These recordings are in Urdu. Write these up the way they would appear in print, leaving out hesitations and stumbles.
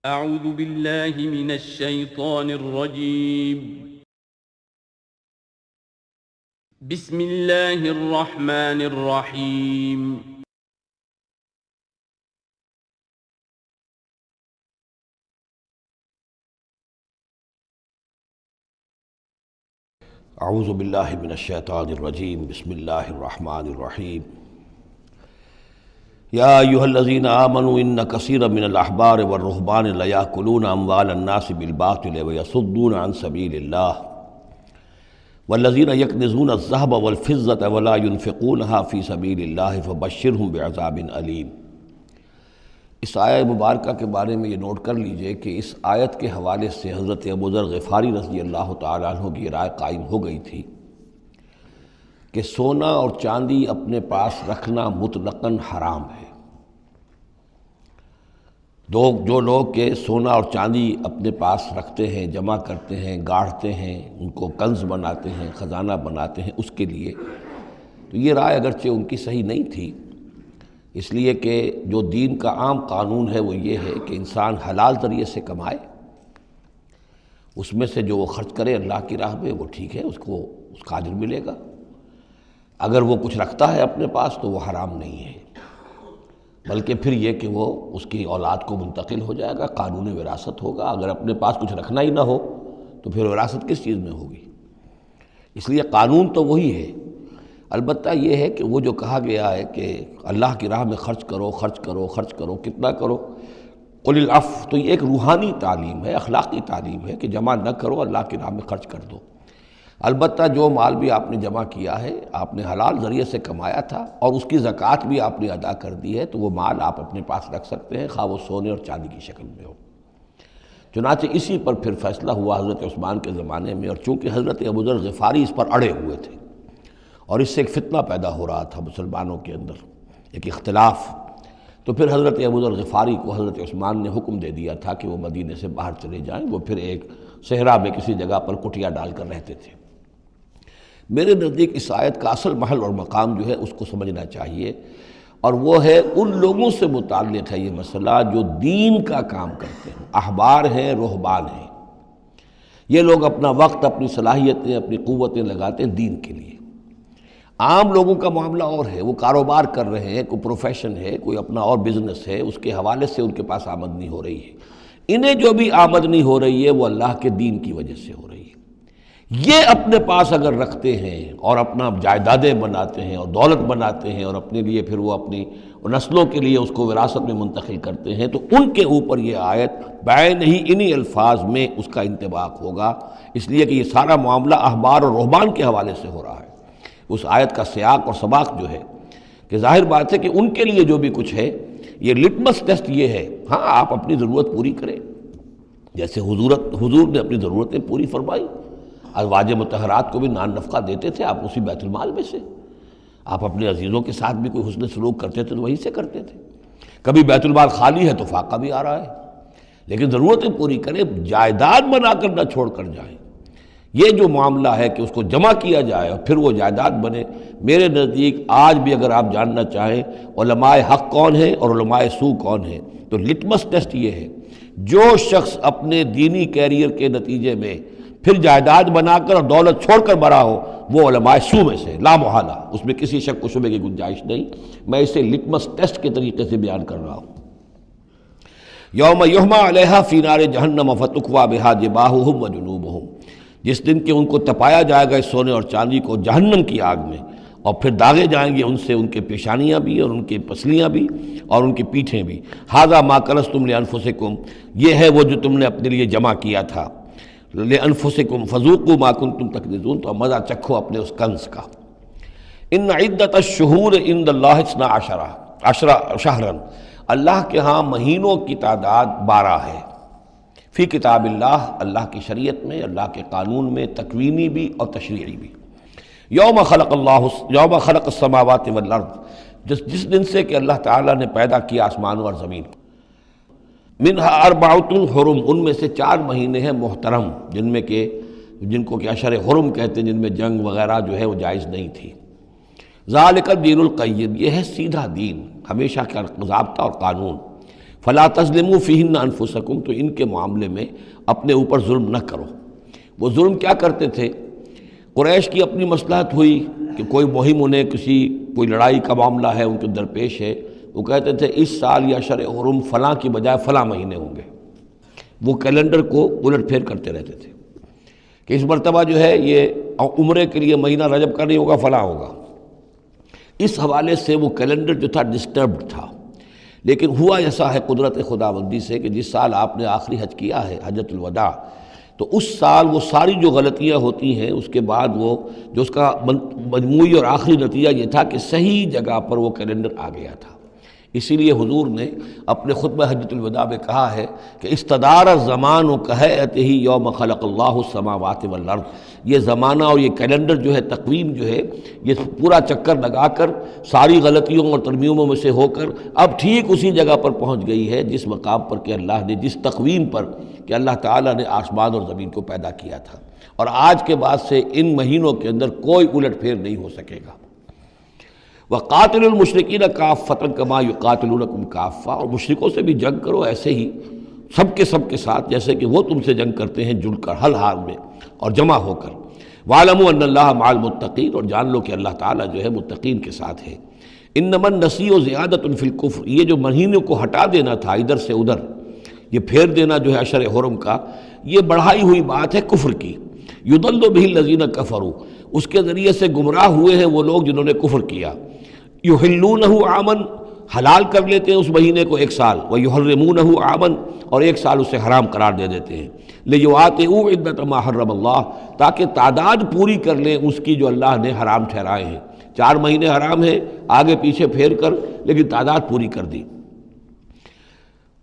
اعوذ باللہ من الشیطان الرجیم بسم اللہ الرحمن الرحیم اعوذ باللہ من الشیطان الرجیم بسم اللہ الرحمن الرحیم یا ایہا الذین آمنوا ان کثیرا من الاحبار والرہبان لیاکلون اموال الناس بالباطل ویصدون عن سبیل اللہ والذین یکنزون الذہب والفضة ولا ينفقونها فی سبیل اللہ فبشرہم بعذاب علیم۔ اس آیہ مبارکہ کے بارے میں یہ نوٹ کر لیجئے کہ اس آیت کے حوالے سے حضرت ابو ذر غفاری رضی اللہ تعالیٰ عنہ کی رائے قائم ہو گئی تھی کہ سونا اور چاندی اپنے پاس رکھنا مطلقاً حرام ہے۔ جو لوگ کہ سونا اور چاندی اپنے پاس رکھتے ہیں، جمع کرتے ہیں، گاڑھتے ہیں، ان کو کنز بناتے ہیں، خزانہ بناتے ہیں اس کے لیے، تو یہ رائے اگرچہ ان کی صحیح نہیں تھی، اس لیے کہ جو دین کا عام قانون ہے وہ یہ ہے کہ انسان حلال ذریعے سے کمائے، اس میں سے جو وہ خرچ کرے اللہ کی راہ میں وہ ٹھیک ہے، اس کو اس کا اجر ملے گا۔ اگر وہ کچھ رکھتا ہے اپنے پاس تو وہ حرام نہیں ہے، بلکہ پھر یہ کہ وہ اس کی اولاد کو منتقل ہو جائے گا، قانون وراثت ہوگا۔ اگر اپنے پاس کچھ رکھنا ہی نہ ہو تو پھر وراثت کس چیز میں ہوگی؟ اس لیے قانون تو وہی ہے، البتہ یہ ہے کہ وہ جو کہا گیا ہے کہ اللہ کی راہ میں خرچ کرو، خرچ کرو، خرچ کرو، کتنا کرو، قل العفو، تو یہ ایک روحانی تعلیم ہے، اخلاقی تعلیم ہے کہ جمع نہ کرو، اللہ کی راہ میں خرچ کر دو۔ البتہ جو مال بھی آپ نے جمع کیا ہے، آپ نے حلال ذریعے سے کمایا تھا اور اس کی زکوٰۃ بھی آپ نے ادا کر دی ہے، تو وہ مال آپ اپنے پاس رکھ سکتے ہیں، خواہ وہ سونے اور چاندی کی شکل میں ہو۔ چنانچہ اسی پر پھر فیصلہ ہوا حضرت عثمان کے زمانے میں، اور چونکہ حضرت ابو ذر غفاری اس پر اڑے ہوئے تھے اور اس سے ایک فتنہ پیدا ہو رہا تھا مسلمانوں کے اندر، ایک اختلاف، تو پھر حضرت ابو ذر غفاری کو حضرت عثمان نے حکم دے دیا تھا کہ وہ مدینے سے باہر چلے جائیں۔ وہ پھر ایک صحرا میں کسی جگہ پر کٹیا ڈال کر رہتے تھے۔ میرے نزدیک اس آیت کا اصل محل اور مقام جو ہے اس کو سمجھنا چاہیے، اور وہ ہے ان لوگوں سے متعلق ہے یہ مسئلہ جو دین کا کام کرتے ہیں، احبار ہیں، رہبان ہیں۔ یہ لوگ اپنا وقت، اپنی صلاحیتیں، اپنی قوتیں لگاتے ہیں دین کے لیے۔ عام لوگوں کا معاملہ اور ہے، وہ کاروبار کر رہے ہیں، کوئی پروفیشن ہے، کوئی اپنا اور بزنس ہے، اس کے حوالے سے ان کے پاس آمدنی ہو رہی ہے۔ انہیں جو بھی آمدنی ہو رہی ہے وہ اللہ کے دین کی وجہ سے ہو رہی ہے۔ یہ اپنے پاس اگر رکھتے ہیں اور اپنا جائیدادیں بناتے ہیں اور دولت بناتے ہیں اور اپنے لیے پھر وہ اپنی نسلوں کے لیے اس کو وراثت میں منتقل کرتے ہیں، تو ان کے اوپر یہ آیت بعین ہی انہی الفاظ میں اس کا انطباق ہوگا، اس لیے کہ یہ سارا معاملہ احبار اور رہبان کے حوالے سے ہو رہا ہے۔ اس آیت کا سیاق اور سباق جو ہے کہ ظاہر بات ہے کہ ان کے لیے جو بھی کچھ ہے، یہ لٹمس ٹیسٹ یہ ہے، ہاں آپ اپنی ضرورت پوری کریں، جیسے حضور نے اپنی ضرورتیں پوری فرمائی، ازواج مطہرات کو بھی نان نفقہ دیتے تھے آپ اسی بیت المال میں سے، آپ اپنے عزیزوں کے ساتھ بھی کوئی حسن سلوک کرتے تھے تو وہیں سے کرتے تھے۔ کبھی بیت المال خالی ہے تو فاقہ بھی آ رہا ہے، لیکن ضرورتیں پوری کریں، جائیداد بنا کر نہ چھوڑ کر جائیں۔ یہ جو معاملہ ہے کہ اس کو جمع کیا جائے اور پھر وہ جائیداد بنے، میرے نزدیک آج بھی اگر آپ جاننا چاہیں علماء حق کون ہیں اور علماء سو کون ہیں، تو لٹمس ٹیسٹ یہ ہے، جو شخص اپنے دینی کیریئر کے نتیجے میں پھر جائیداد بنا کر اور دولت چھوڑ کر مرا ہو، وہ علماء سو میں سے لا محالہ، اس میں کسی شک و شبے کی گنجائش نہیں۔ میں اسے لٹمس ٹیسٹ کے طریقے سے بیان کر رہا ہوں۔ یوم یحمى علیہا فی نار جہنم فتکوی بہا جباہہم وجنوبہم، جس دن کہ ان کو تپایا جائے گا اس سونے اور چاندی کو جہنم کی آگ میں، اور پھر داغے جائیں گے ان سے ان کے پیشانیاں بھی اور ان کی پسلیاں بھی اور ان کی پیٹھیں بھی۔ ھذا ما کنزتم لانفسکم، یہ ہے وہ جو تم نے اپنے لیے جمع کیا تھا، لانفسکم فذوقوا ما کنتم تکنزون، تو مزہ چکھو اپنے اس کنز کا۔ ان عدت الشہور عند اللہ 12 شہرا، اللہ کے ہاں مہینوں کی تعداد 12 ہے، فی کتاب اللہ، اللہ کی شریعت میں، اللہ کے قانون میں، تکوینی بھی اور تشریعی بھی۔ یوم خلق السماوات والارض، جس دن سے کہ اللہ تعالیٰ نے پیدا کیا آسمان اور زمین۔ منہا اربعۃ حرم، ان میں سے 4 مہینے ہیں محترم، جن کو کہ اشہر حرم کہتے ہیں، جن میں جنگ وغیرہ جو ہے وہ جائز نہیں تھی۔ ذالک الدین القیم، یہ ہے سیدھا دین، ہمیشہ کا ضابطہ اور قانون۔ فلا تظلموا فیہن انفسکم، تو ان کے معاملے میں اپنے اوپر ظلم نہ کرو۔ وہ ظلم کیا کرتے تھے؟ قریش کی اپنی مصلحت ہوئی کہ کوئی مہم انہیں کوئی لڑائی کا معاملہ ہے ان کے درپیش ہے، وہ کہتے تھے اس سال یا شرع حرم فلاں کی بجائے فلاں مہینے ہوں گے، وہ کیلنڈر کو الٹ پھیر کرتے رہتے تھے کہ اس مرتبہ جو ہے یہ عمرے کے لیے مہینہ رجب کا نہیں ہوگا، فلاں ہوگا۔ اس حوالے سے وہ کیلنڈر جو تھا ڈسٹربڈ تھا، لیکن ہوا ایسا ہے قدرت خداوندی سے کہ جس سال آپ نے آخری حج کیا ہے، حجۃ الوداع، تو اس سال وہ ساری جو غلطیاں ہوتی ہیں اس کے بعد وہ جو اس کا مجموعی اور آخری نتیجہ یہ تھا کہ صحیح جگہ پر وہ کیلنڈر آ گیا تھا۔ اسی لیے حضور نے اپنے خطبہ حجۃ الوداع میں کہا ہے کہ استدار الزمان کہیئتہ یوم خلق اللہ السماوات والارض، یہ زمانہ اور یہ کیلنڈر جو ہے، تقویم جو ہے، یہ پورا چکر لگا کر ساری غلطیوں اور ترمیموں میں سے ہو کر اب ٹھیک اسی جگہ پر پہنچ گئی ہے جس مقام پر کہ اللہ نے، جس تقویم پر کہ اللہ تعالیٰ نے آسمان اور زمین کو پیدا کیا تھا، اور آج کے بعد سے ان مہینوں کے اندر کوئی الٹ پھیر نہیں ہو سکے گا۔ وَقَاتِلُوا الْمُشْرِكِينَ كَافَّةً كَمَا يُقَاتِلُونَكُمْ كَافَّةً، اور مشرکوں سے بھی جنگ کرو ایسے ہی سب کے ساتھ جیسے کہ وہ تم سے جنگ کرتے ہیں، جڑ کر، ہر حال میں اور جمع ہو کر۔ وَاعْلَمُوا أَنَّ اللَّهَ مَعَ الْمُتَّقِينَ، اور جان لو کہ اللہ تعالیٰ جو ہے متقین کے ساتھ ہے۔ إِنَّمَا النَّسِيُّ زِيَادَةٌ فِي الْكُفْرِ، یہ جو مہینوں کو ہٹا دینا تھا ادھر سے ادھر، یہ پھیر دینا جو ہے اشر حرم کا، یہ بڑھائی ہوئی بات ہے کفر کی۔ يُضَلُّ بِهِ الَّذِينَ كَفَرُوا، اس کے ذریعے سے گمراہ ہوئے ہیں وہ لوگ جنہوں نے کفر کیا۔ يُحِلُّونَهُ عَامًا، حلال کر لیتے ہیں اس مہینے کو ایک سال، وَيُحَرِّمُونَهُ عَامًا، اور ایک سال اسے حرام قرار دے دیتے ہیں۔ لِيُوَاطِئُوا عِدَّةَ مَا حَرَّمَ اللَّهُ، تاکہ تعداد پوری کر لیں اس کی جو اللہ نے حرام ٹھہرائے ہیں۔ 4 مہینے حرام ہیں، آگے پیچھے پھیر کر، لیکن تعداد پوری کر دی۔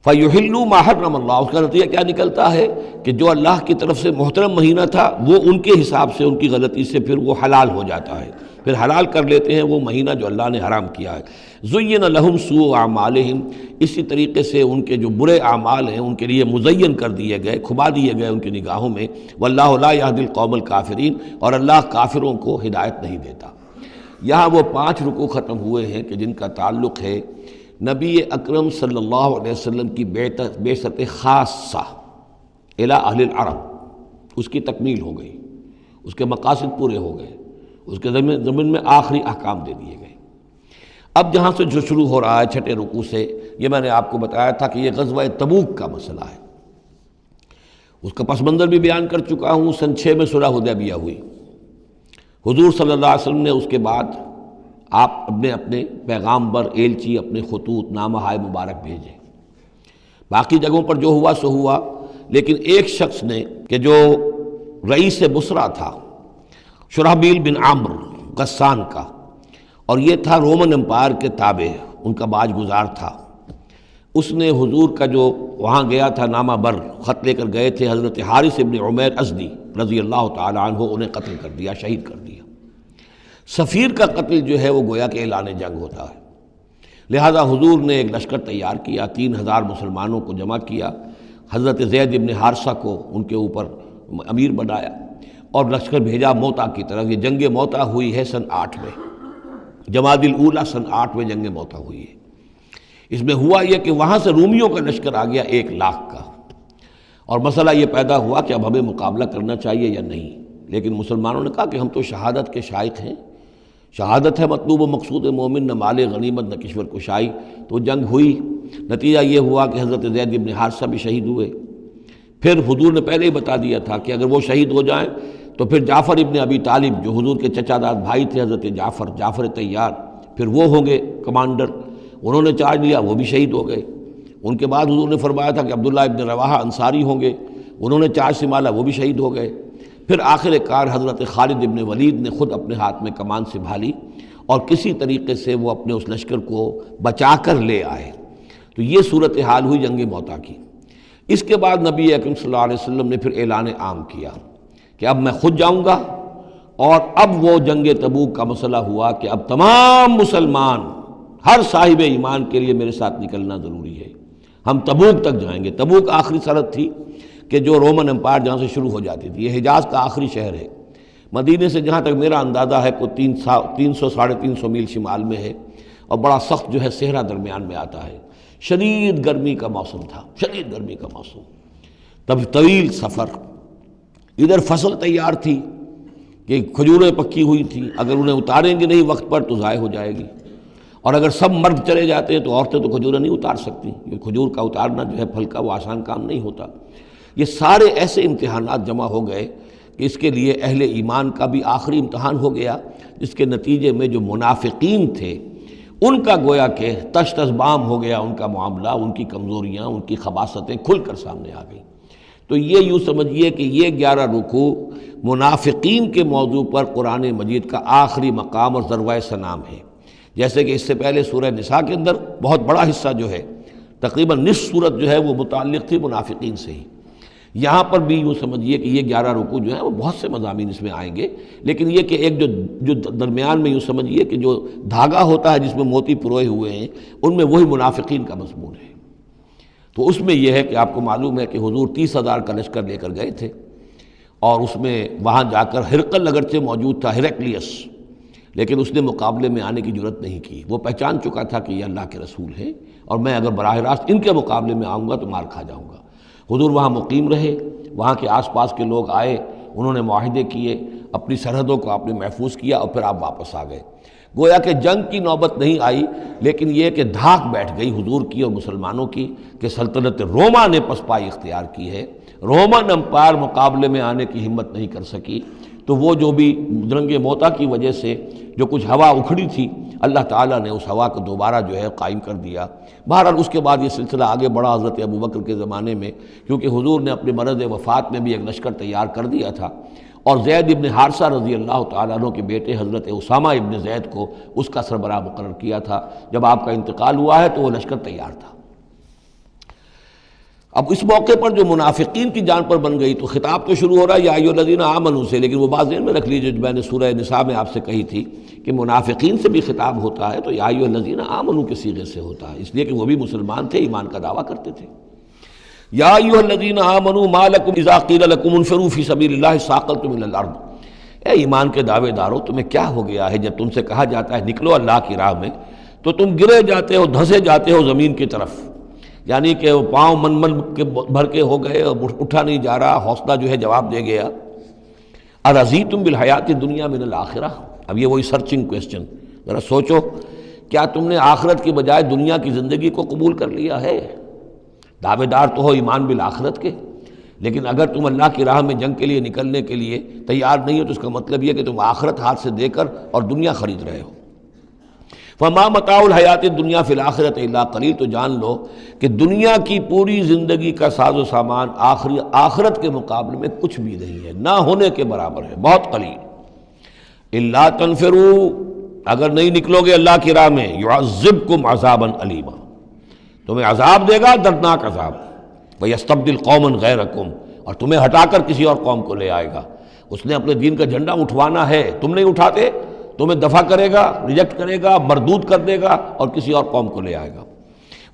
فَيُحِلُّوا مَا حَرَّمَ اللَّهُ، اس کا نتیجہ کیا نکلتا ہے کہ جو اللہ کی طرف سے محترم مہینہ تھا وہ ان کے حساب سے، ان کی غلطی سے پھر وہ حلال ہو جاتا ہے، پھر حلال کر لیتے ہیں وہ مہینہ جو اللہ نے حرام کیا ہے۔ زُيِّنَ لَهُمْ سُوءُ أَعْمَالِهِمْ، اسی طریقے سے ان کے جو برے اعمال ہیں ان کے لیے مزین کر دیے گئے، کھبا دیے گئے ان کی نگاہوں میں۔ وَاللَّهُ لَا يَهْدِي الْقَوْمَ الْكَافِرِينَ، اور اللہ کافروں کو ہدایت نہیں دیتا۔ یہاں وہ 5 رکوع ختم ہوئے ہیں کہ جن کا تعلق ہے نبی اکرم صلی اللہ علیہ وسلم کی بعثت خاصہ الی اہل العرب، اس کی تکمیل ہو گئی، اس کے مقاصد پورے ہو گئے، اس کے ضمن میں آخری احکام دے دیے گئے۔ اب جہاں سے جو شروع ہو رہا ہے 6 رکوع سے، یہ میں نے آپ کو بتایا تھا کہ یہ غزوہ تبوک کا مسئلہ ہے، اس کا پس منظر بھی بیان کر چکا ہوں۔ سن 6 میں صلح حدیبیہ ہوئی، حضور صلی اللہ علیہ وسلم نے اس کے بعد آپ اپنے پیغامبر، ایلچی، اپنے خطوط، نامہ ہائے مبارک بھیجے۔ باقی جگہوں پر جو ہوا سو ہوا، لیکن ایک شخص نے کہ جو رئیس بصرہ تھا، شرحبیل بن عمرو غسان کا، اور یہ تھا رومن امپائر کے تابع، ان کا باج گزار تھا، اس نے حضور کا جو وہاں گیا تھا نامہ بر خط لے کر گئے تھے حضرت حارث ابن عمیر ازدی رضی اللہ تعالی عنہ، انہیں قتل کر دیا، شہید کر دیا۔ سفیر کا قتل جو ہے وہ گویا کہ اعلان جنگ ہوتا ہے، لہذا حضور نے ایک لشکر تیار کیا، 3000 مسلمانوں کو جمع کیا، حضرت زید ابن حارثہ کو ان کے اوپر امیر بنایا اور لشکر بھیجا موتا کی طرف۔ یہ جنگ موتا ہوئی ہے سن 8 میں، جمادی الاولیٰ سن 8 میں جنگ موتا ہوئی ہے۔ اس میں ہوا یہ کہ وہاں سے رومیوں کا لشکر آ گیا 1 لاکھ کا، اور مسئلہ یہ پیدا ہوا کہ اب ہمیں مقابلہ کرنا چاہیے یا نہیں، لیکن مسلمانوں نے کہا کہ ہم تو شہادت کے شائق ہیں، شہادت ہے مطلوب و مقصود مومن، نہ مال غنیمت نہ کشور کشائی۔ تو جنگ ہوئی، نتیجہ یہ ہوا کہ حضرت زید بن حارثہ بھی شہید ہوئے۔ پھر حضور نے پہلے ہی بتا دیا تھا کہ اگر وہ شہید ہو جائیں تو پھر جعفر ابن ابی طالب جو حضور کے چچا داد بھائی تھے، حضرت جعفر طیار، پھر وہ ہوں گے کمانڈر، انہوں نے چارج لیا، وہ بھی شہید ہو گئے۔ ان کے بعد حضور نے فرمایا تھا کہ عبداللہ ابن رواحہ انصاری ہوں گے، انہوں نے چارج سنبھالا، وہ بھی شہید ہو گئے۔ پھر آخر کار حضرت خالد ابن ولید نے خود اپنے ہاتھ میں کمان سنبھالی اور کسی طریقے سے وہ اپنے اس لشکر کو بچا کر لے آئے۔ تو یہ صورتحال ہوئی جنگ موتا کی۔ اس کے بعد نبی اکرم صلی اللہ علیہ وسلم نے پھر اعلان عام کیا کہ اب میں خود جاؤں گا، اور اب وہ جنگ تبوک کا مسئلہ ہوا کہ اب تمام مسلمان، ہر صاحب ایمان کے لیے میرے ساتھ نکلنا ضروری ہے، ہم تبوک تک جائیں گے۔ تبوک آخری سرحد تھی کہ جو رومن امپائر جہاں سے شروع ہو جاتی تھی، یہ حجاز کا آخری شہر ہے، مدینے سے جہاں تک میرا اندازہ ہے کوئی 300 350 میل شمال میں ہے، اور بڑا سخت جو ہے صحرا درمیان میں آتا ہے۔ شدید گرمی کا موسم تھا، شدید گرمی کا موسم، تب طویل سفر، ادھر فصل تیار تھی کہ کھجوریں پکی ہوئی تھیں، اگر انہیں اتاریں گے نہیں وقت پر تو ضائع ہو جائے گی، اور اگر سب مرد چلے جاتے ہیں تو عورتیں تو کھجوریں نہیں اتار سکتی، یہ کھجور کا اتارنا جو ہے پھل کا وہ آسان کام نہیں ہوتا۔ یہ سارے ایسے امتحانات جمع ہو گئے کہ اس کے لیے اہل ایمان کا بھی آخری امتحان ہو گیا، جس کے نتیجے میں جو منافقین تھے ان کا گویا کہ تشت بام ہو گیا، ان کا معاملہ، ان کی کمزوریاں، ان کی خباثتیں کھل کر سامنے آ گئیں۔ تو یہ یوں سمجھیے کہ یہ 11 رکوع منافقین کے موضوع پر قرآن مجید کا آخری مقام اور ذروۂ سنام ہے۔ جیسے کہ اس سے پہلے سورہ نساء کے اندر بہت بڑا حصہ جو ہے، تقریباً نصف سورت جو ہے وہ متعلق تھی منافقین سے ہی، یہاں پر بھی یوں سمجھیے کہ یہ 11 رکوع جو ہیں وہ بہت سے مضامین اس میں آئیں گے، لیکن یہ کہ ایک جو درمیان میں یوں سمجھیے کہ جو دھاگا ہوتا ہے جس میں موتی پروئے ہوئے ہیں، ان میں وہی منافقین کا مضمون ہے۔ تو اس میں یہ ہے کہ آپ کو معلوم ہے کہ حضور 30,000 کا لشکر لے کر گئے تھے، اور اس میں وہاں جا کر ہرقل اگرچہ موجود تھا، ہرقلیس، لیکن اس نے مقابلے میں آنے کی جرت نہیں کی۔ وہ پہچان چکا تھا کہ یہ اللہ کے رسول ہیں، اور میں اگر براہ راست ان کے مقابلے میں آؤں گا تو مار کھا جاؤں گا۔ حضور وہاں مقیم رہے، وہاں کے آس پاس کے لوگ آئے، انہوں نے معاہدے کیے، اپنی سرحدوں کو آپ نے محفوظ کیا، اور پھر آپ واپس آ گئے۔ گویا کہ جنگ کی نوبت نہیں آئی، لیکن یہ کہ دھاک بیٹھ گئی حضور کی اور مسلمانوں کی کہ سلطنت روما نے پسپائی اختیار کی ہے، رومن امپائر مقابلے میں آنے کی ہمت نہیں کر سکی۔ تو وہ جو بھی جنگ موتا کی وجہ سے جو کچھ ہوا اکھڑی تھی، اللہ تعالیٰ نے اس ہوا کو دوبارہ جو ہے قائم کر دیا۔ بہرحال اس کے بعد یہ سلسلہ آگے بڑھا حضرت ابوبکر کے زمانے میں، کیونکہ حضور نے اپنے مرض وفات میں بھی ایک لشکر تیار کر دیا تھا، اور زید ابن حارثہ رضی اللہ تعالیٰ عنہ کے بیٹے حضرت اسامہ ابن زید کو اس کا سربراہ مقرر کیا تھا۔ جب آپ کا انتقال ہوا ہے تو وہ لشکر تیار تھا۔ اب اس موقع پر جو منافقین کی جان پر بن گئی، تو خطاب تو شروع ہو رہا ہے یا ایھا الذین آمنوا سے، لیکن وہ بات ذہن میں رکھ لیجیے جو میں نے سورہ نساء میں آپ سے کہی تھی کہ منافقین سے بھی خطاب ہوتا ہے تو یا ایھا الذین آمنوا کے صیغے سے ہوتا ہے، اس لیے کہ وہ بھی مسلمان تھے، ایمان کا دعویٰ کرتے تھے۔ یا ایھا الذین آمنوا ما لکم اذا قیل لکم انفروا فی سبیل اللہ اثاقلتم الی الارض، اے ایمان کے دعوے دارو، تمہیں کیا ہو گیا ہے جب تم سے کہا جاتا ہے نکلو اللہ کی راہ میں تو تم گرے جاتے ہو، دھسے جاتے ہو زمین کی طرف، یعنی کہ وہ پاؤں من کے بھر کے ہو گئے اور اٹھا نہیں جا رہا، حوصلہ جو ہے جواب دے گیا۔ ارضیتم بالحیات الدنیا من الآخرہ، اب یہ وہی سرچنگ کویسچن، ذرا سوچو، کیا تم نے آخرت کی بجائے دنیا کی زندگی کو قبول کر لیا ہے؟ دعوے دار تو ہو ایمان بالآخرت کے، لیکن اگر تم اللہ کی راہ میں جنگ کے لیے نکلنے کے لیے تیار نہیں ہو تو اس کا مطلب یہ کہ تم آخرت ہاتھ سے دے کر اور دنیا خرید رہے ہو۔ فما متاع الحیات الدنیا فی الآخرۃ الا قلیل، تو جان لو کہ دنیا کی پوری زندگی کا ساز و سامان آخرت کے مقابلے میں کچھ بھی نہیں ہے، نہ ہونے کے برابر ہے، بہت قلیل۔ الا تنفروا، اگر نہیں نکلو گے اللہ کی راہ میں، یعذبکم عذابا علیما، تمہیں عذاب دے گا، دردناک عذاب، ویستبدل قوما غیرکم، اور تمہیں ہٹا کر کسی اور قوم کو لے آئے گا۔ اس نے اپنے دین کا جھنڈا اٹھوانا ہے، تم نہیں اٹھاتے، تمہیں دفع کرے گا، ریجیکٹ کرے گا، مردود کر دے گا اور کسی اور قوم کو لے آئے گا۔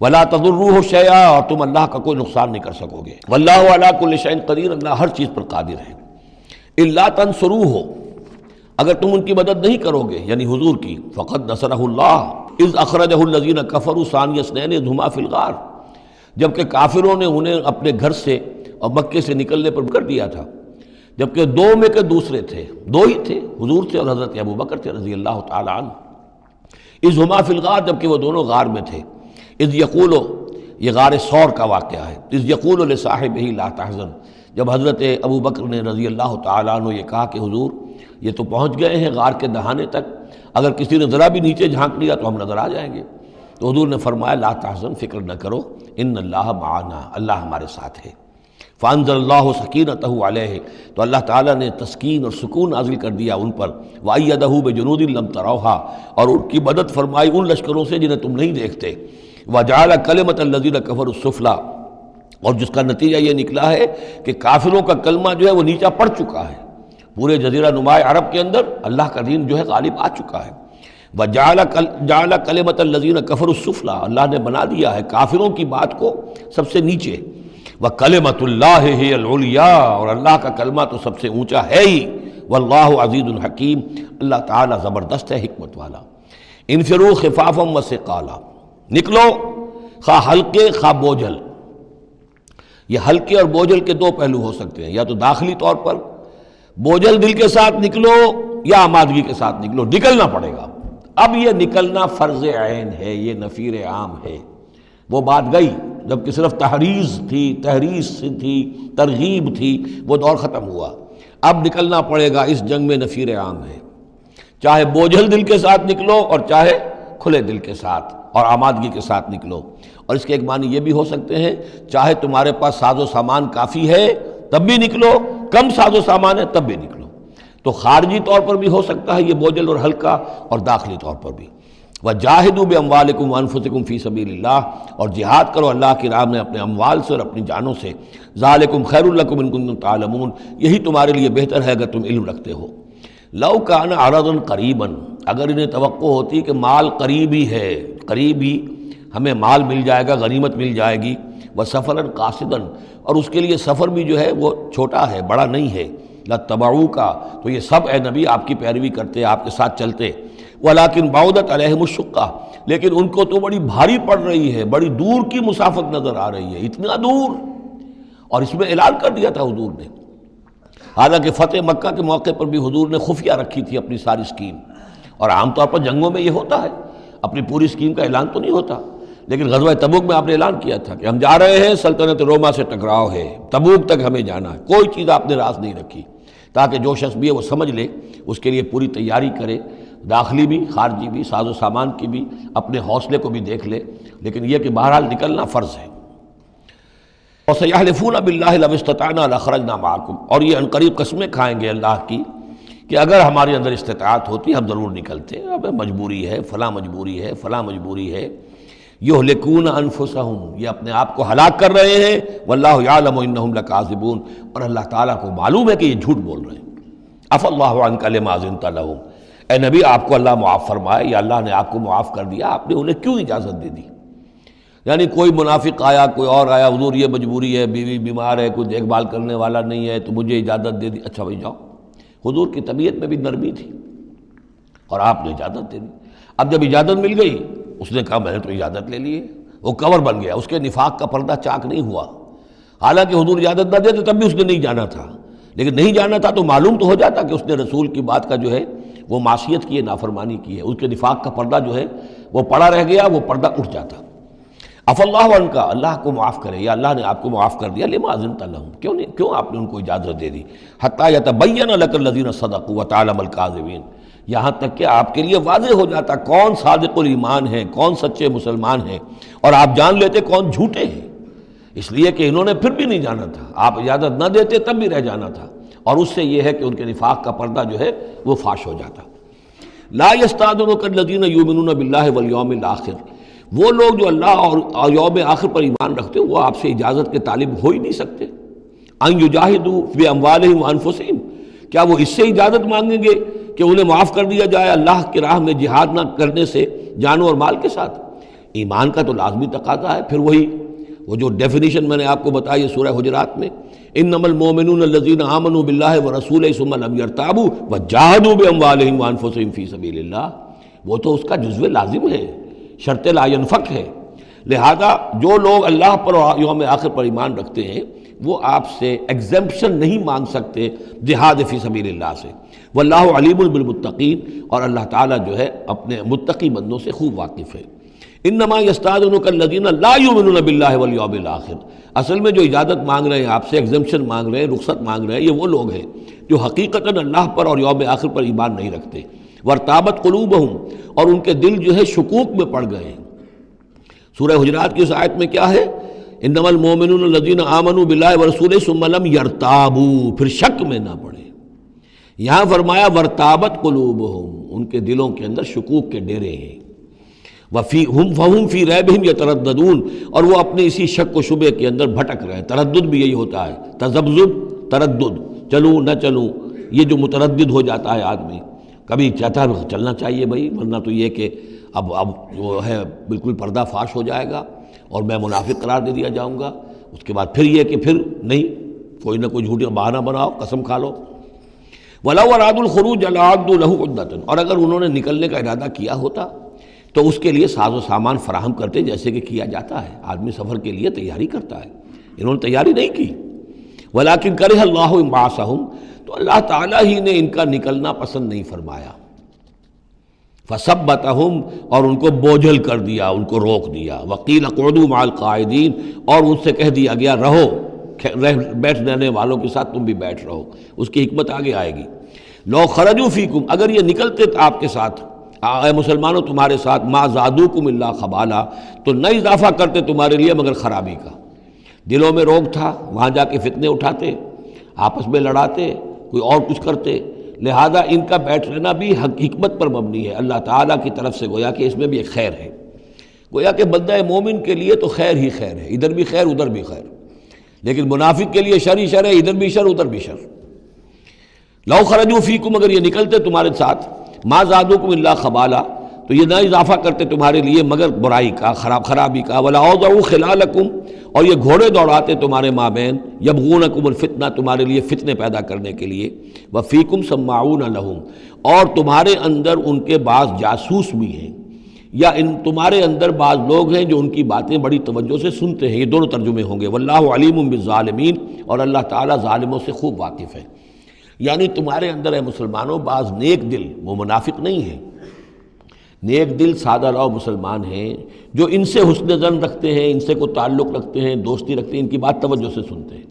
ولا تضروہ شیئا، اور تم اللہ کا کوئی نقصان نہیں کر سکو گے۔ واللہ علی کل شیء قدیر، اللہ ہر چیز پر قادر ہے۔ الا تنصروہ، اگر تم ان کی مدد نہیں کرو گے یعنی حضور کی، فقد نصرہ اللہ اذ اخرجہ الذین کفروا ثانی اثنین اذ ہما فی الغار، جبکہ کافروں نے انہیں اپنے گھر سے اور مکے سے نکلنے پر کر دیا تھا، جبکہ دو میں کے دوسرے تھے، دو ہی تھے، حضور تھے اور حضرت ابوبکر تھے رضی اللہ تعالی عنہ۔ اذ ہما فی الغار، جبکہ وہ دونوں غار میں تھے۔ اذ یقول، یہ غار ثور کا واقعہ ہے۔ اذ یقول لصاحبہ لا تحزن، جب حضرت ابوبکر نے رضی اللہ تعالی عنہ یہ کہا کہ حضور یہ تو پہنچ گئے ہیں غار کے دہانے تک، اگر کسی نے ذرا بھی نیچے جھانک لیا تو ہم نظر آ جائیں گے، تو حضور نے فرمایا لا تحزن، فکر نہ کرو، ان اللہ معنا، اللہ ہمارے ساتھ ہے۔ فانزل اللہ سکینتہ علیہ، تو اللہ تعالیٰ نے تسکین اور سکون نازل کر دیا ان پر، وایدہ بجنود لم تروہا، اور ان کی مدد فرمائی ان لشکروں سے جنہیں تم نہیں دیکھتے، وجعل کلمۃ الذین کفروا السفلی، اور جس کا نتیجہ یہ نکلا ہے کہ کافروں کا کلمہ جو ہے وہ نیچا پڑ چکا ہے، پورے جزیرہ نما عرب کے اندر اللہ کا دین جو ہے غالب آ چکا ہے۔ وجعل کلمۃ الذین کفروا السفلی، اللہ نے بنا دیا ہے کافروں کی بات کو سب سے نیچے، وَكَلِمَةُ اللَّهِ هِيَ الْعُلْيَا، اور اللہ کا کلمہ تو سب سے اونچا ہے ہی، وَاللَّهُ عَزِيزٌ حَكِيمٌ، اللہ تعالیٰ زبردست ہے، حکمت والا۔ انفروا خفافا وثقالا، نکلو خواہ ہلکے خواہ بوجھل. یہ ہلکے اور بوجھل کے دو پہلو ہو سکتے ہیں، یا تو داخلی طور پر بوجھل دل کے ساتھ نکلو یا آمادگی کے ساتھ نکلو، نکلنا پڑے گا. اب یہ نکلنا فرض عین ہے، یہ نفیر عام ہے. وہ بات گئی جبکہ صرف تحریض تھی، ترغیب تھی، وہ دور ختم ہوا. اب نکلنا پڑے گا، اس جنگ میں نفیر عام ہے. چاہے بوجھل دل کے ساتھ نکلو اور چاہے کھلے دل کے ساتھ اور آمادگی کے ساتھ نکلو. اور اس کے ایک معنی یہ بھی ہو سکتے ہیں، چاہے تمہارے پاس ساز و سامان کافی ہے تب بھی نکلو، کم ساز و سامان ہے تب بھی نکلو. تو خارجی طور پر بھی ہو سکتا ہے یہ بوجھل اور ہلکا، اور داخلی طور پر بھی. وَجَاهِدُوا بِأَمْوَالِكُمْ وَأَنفُسِكُمْ فِي سَبِيلِ اللَّهِ، اور جہاد کرو اللہ کی راہ میں اپنے اموال سے اور اپنی جانوں سے. ذَلِكُمْ خَيْرٌ لَكُمْ إِن كُنتُمْ تَعْلَمُونَ، یہی تمہارے لیے بہتر ہے اگر تم علم رکھتے ہو. لَوْ كَانَ عَرَضًا قَرِيبًا، اگر انہیں توقع ہوتی کہ مال قریب ہی ہے، قریب ہی ہمیں مال مل جائے گا، غنیمت مل جائے گی. وَسَفَرًا قَاصِدًا، اور اس کے لیے سفر بھی جو ہے وہ چھوٹا ہے، بڑا نہیں ہے. لَاتَّبَعُوكَ، تو یہ سب اے نبی آپ کی پیروی کرتے، آپ کے ساتھ چلتے. وَلَٰكِن بَعُدَتْ عَلَيْهِمُ الشُّقَّةُ، لیکن ان کو تو بڑی بھاری پڑ رہی ہے، بڑی دور کی مسافت نظر آ رہی ہے، اتنا دور. اور اس میں اعلان کر دیا تھا حضور نے. حالانکہ فتح مکہ کے موقع پر بھی حضور نے خفیہ رکھی تھی اپنی ساری اسکیم، اور عام طور پر جنگوں میں یہ ہوتا ہے، اپنی پوری اسکیم کا اعلان تو نہیں ہوتا. لیکن غزوہ تبوک میں آپ نے اعلان کیا تھا کہ ہم جا رہے ہیں، سلطنت روما سے ٹکراؤ ہے، تبوک تک ہمیں جانا ہے. کوئی چیز آپ نے راز نہیں رکھی، تاکہ جو شخص بھی ہے وہ سمجھ لے، اس کے لیے پوری تیاری کرے، داخلی بھی خارجی بھی، ساز و سامان کی بھی، اپنے حوصلے کو بھی دیکھ لے. لیکن یہ کہ بہرحال نکلنا فرض ہے. وَسَيَحْلِفُونَ بِاللَّهِ لَوِ اسْتَطَعْنَا لَخَرَجْنَا مَعَكُمْ، اور یہ عنقریب قسمیں کھائیں گے اللہ کی کہ اگر ہمارے اندر استطاعت ہوتی ہم ضرور نکلتے، اب مجبوری ہے، فلاں مجبوری ہے، فلاں مجبوری ہے. یہلکون انفسہم، یہ اپنے آپ کو ہلاک کر رہے ہیں. واللہ یعلم انہم لکاذبون، اور اللہ تعالیٰ کو معلوم ہے کہ یہ جھوٹ بول رہے ہیں. عفا اللہ عنک لما اذنت لہم، اے نبی آپ کو اللہ معاف فرمائے، یا اللہ نے آپ کو معاف کر دیا، آپ نے انہیں کیوں اجازت دے دی؟ یعنی کوئی منافق آیا، کوئی اور آیا، حضور یہ مجبوری ہے، بیوی بیمار ہے، کوئی دیکھ بھال کرنے والا نہیں ہے، تو مجھے اجازت دے دی. اچھا بھائی جاؤ. حضور کی طبیعت میں بھی نرمی تھی اور آپ نے اجازت دے دی. اب جب اجازت مل گئی، اس نے کہا میں نے تو اجازت لے لی ہے، وہ کور بن گیا، اس کے نفاق کا پردہ چاک نہیں ہوا. حالانکہ حضور اجازت نہ دیتے تب بھی اس نے نہیں جانا تھا، لیکن نہیں جانا تھا تو معلوم تو ہو جاتا کہ اس نے رسول کی بات کا جو ہے وہ معصیت کی ہے، نافرمانی کی ہے. اس کے نفاق کا پردہ جو ہے وہ پڑا رہ گیا، وہ پردہ اٹھ جاتا. عفا اللہ عنک، اللہ کو معاف کرے، یا اللہ نے آپ کو معاف کر دیا. لما اذنت لہم، کیوں آپ نے ان کو اجازت دے دی. حتی یتبین لک الذین صدقوا وتعلم الکاذبین، یہاں تک کہ آپ کے لیے واضح ہو جاتا کون صادق الایمان ہے، کون سچے مسلمان ہیں، اور آپ جان لیتے کون جھوٹے ہیں. اس لیے کہ انہوں نے پھر بھی نہیں جانا تھا، آپ اجازت نہ دیتے تب بھی رہ جانا تھا. اور اس سے یہ ہے کہ ان کے نفاق کا پردہ جو ہے وہ فاش ہو جاتا. لا یستأذنک الذین یؤمنون باللہ والیوم الآخر، وہ لوگ جو اللہ اور یوم آخر پر ایمان رکھتے ہیں وہ آپ سے اجازت کے طالب ہو ہی نہیں سکتے. ان یجاہدوا باموالہم وانفسہم، کیا وہ اس سے اجازت مانگیں گے کہ انہیں معاف کر دیا جائے اللہ کی راہ میں جہاد نہ کرنے سے جان اور مال کے ساتھ؟ ایمان کا تو لازمی تقاضا ہے. پھر وہ جو ڈیفینیشن میں نے آپ کو بتائی ہے سورہ حجرات میں، انما المؤمنون الذین آمنوا باللہ ورسولہ ثم لم یرتابوا وجاہدوا باموالہم وانفسہم فی سبیل اللہ، وہ تو اس کا جزو لازم ہے، شرط لا ینفک ہے. لہذا جو لوگ اللہ پر اور یوم آخر پر ایمان رکھتے ہیں وہ آپ سے ایگزمپشن نہیں مانگ سکتے جہاد فی سبیل اللہ سے. واللہ علیم بالمتقین، اور اللہ تعالیٰ جو ہے اپنے متقی بندوں سے خوب واقف ہے. انما یستأذنک الذین لا یؤمنون باللہ والیوم الآخر، اصل میں جو اجازت مانگ رہے ہیں آپ سے، ایگزمپشن مانگ رہے ہیں، رخصت مانگ رہے ہیں، یہ وہ لوگ ہیں جو حقیقتاً اللہ پر اور یوم آخر پر ایمان نہیں رکھتے. وارتابت قلوبہم، اور ان کے دل جو ہے شکوک میں پڑ گئے ہیں. سورہ حجرات کی اس آیت میں کیا ہے؟ انما المؤمنون الذین آمنوا باللہ ورسولہ ثم لم یرتابوا، پھر شک میں نہ پڑے. یہاں فرمایا وارتابت قلوبہم، ان کے دلوں کے اندر شکوک کے ڈیرے ہیں. فَهُمْ فِي رَيْبِهِمْ يَتَرَدَّدُونَ، اور وہ اپنے اسی شک و شبے کے اندر بھٹک رہے ہیں. تردد بھی یہی ہوتا ہے، تذبذب، تردد، چلوں نہ چلوں، یہ جو متردد ہو جاتا ہے آدمی، کبھی چاہتا ہے چلنا چاہیے بھائی، ورنہ تو یہ کہ اب جو ہے بالکل پردہ فاش ہو جائے گا اور میں منافق قرار دے دیا جاؤں گا. اس کے بعد پھر یہ کہ پھر نہیں، کوئی نہ کوئی جھوٹی بہانہ بناؤ، قسم کھا لو. وَلَوْ أَرَادُوا الْخُرُوجَ لَأَعَدُّوا لَهُ عُدَّةً، اور اگر انہوں نے نکلنے کا ارادہ کیا ہوتا تو اس کے لیے ساز و سامان فراہم کرتے جیسے کہ کیا جاتا ہے، آدمی سفر کے لیے تیاری کرتا ہے، انہوں نے تیاری نہیں کی۔ ولیکن کرہ اللہ انبعاثہم، تو اللہ تعالیٰ ہی نے ان کا نکلنا پسند نہیں فرمایا۔ فثبتہم، اور ان کو بوجھل کر دیا، ان کو روک دیا۔ وقیل اقعدوا مع القاعدین، اور ان سے کہہ دیا گیا رہو بیٹھنے والوں کے ساتھ تم بھی بیٹھ رہو۔ اس کی حکمت آگے آئے گی۔ لو خرجوا فیکم، اگر یہ نکلتے آپ کے ساتھ، اے مسلمانوں تمہارے ساتھ، ما زادوکم الا خبالا، تو نہ اضافہ کرتے تمہارے لیے مگر خرابی کا۔ دلوں میں روگ تھا، وہاں جا کے فتنے اٹھاتے، آپس میں لڑاتے، کوئی اور کچھ کرتے، لہذا ان کا بیٹھ رہنا بھی حکمت پر مبنی ہے، اللہ تعالیٰ کی طرف سے، گویا کہ اس میں بھی ایک خیر ہے، گویا کہ بندہ مومن کے لیے تو خیر ہی خیر ہے، ادھر بھی خیر ادھر بھی خیر، لیکن منافق کے لیے شر ہی شر ہے، ادھر بھی شر ادھر بھی شر۔ لو خرجوا فیکم، اگر یہ نکلتے تمہارے ساتھ، ما زادوکم الا خبالا، تو یہ نہ اضافہ کرتے تمہارے لیے مگر برائی کا، خرابی کا۔ ولا اوضعوا خلالکم، اور یہ گھوڑے دوڑاتے تمہارے مابین، یبغونکم الفتنہ، تمہارے لیے فتنے پیدا کرنے کے لیے۔ وفیکم سماعون لہم، اور تمہارے اندر ان کے بعض جاسوس بھی ہیں، یا تمہارے اندر بعض لوگ ہیں جو ان کی باتیں بڑی توجہ سے سنتے ہیں۔ یہ دونوں ترجمے ہوں گے۔ واللہ علیم بالظالمین، اور اللہ تعالیٰ ظالموں سے خوب واقف ہے۔ یعنی تمہارے اندر ہے مسلمانوں بعض نیک دل، وہ منافق نہیں ہیں، نیک دل سادہ رو مسلمان ہیں جو ان سے حسن ظن رکھتے ہیں، ان سے کوئی تعلق رکھتے ہیں، دوستی رکھتے ہیں، ان کی بات توجہ سے سنتے ہیں۔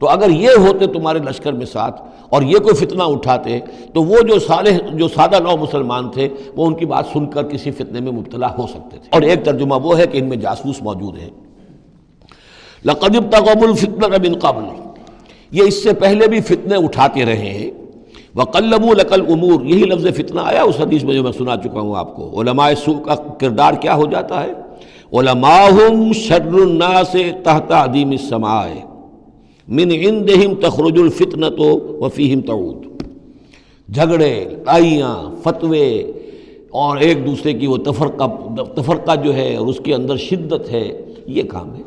تو اگر یہ ہوتے تمہارے لشکر میں ساتھ اور یہ کوئی فتنہ اٹھاتے، تو وہ جو سادہ لو مسلمان تھے وہ ان کی بات سن کر کسی فتنے میں مبتلا ہو سکتے تھے۔ اور ایک ترجمہ وہ ہے کہ ان میں جاسوس موجود ہیں۔ لقد ابتغوا الفتنة من قبل، یہ اس سے پہلے بھی فتنے اٹھاتے رہے ہیں۔ وقلبوا لك الامور، یہی لفظ فتنہ آیا اس حدیث میں جو میں سنا چکا ہوں آپ کو۔ علماء سوء کا کردار کیا ہو جاتا ہے؟ علماءہم شر الناس تحت عدیم السماء، من عندہم تخرج الفتنة وفیہم تعود۔ جھگڑے، لڑائیاں، فتوے، اور ایک دوسرے کی وہ تفرقہ جو ہے اور اس کے اندر شدت ہے، یہ کام ہے۔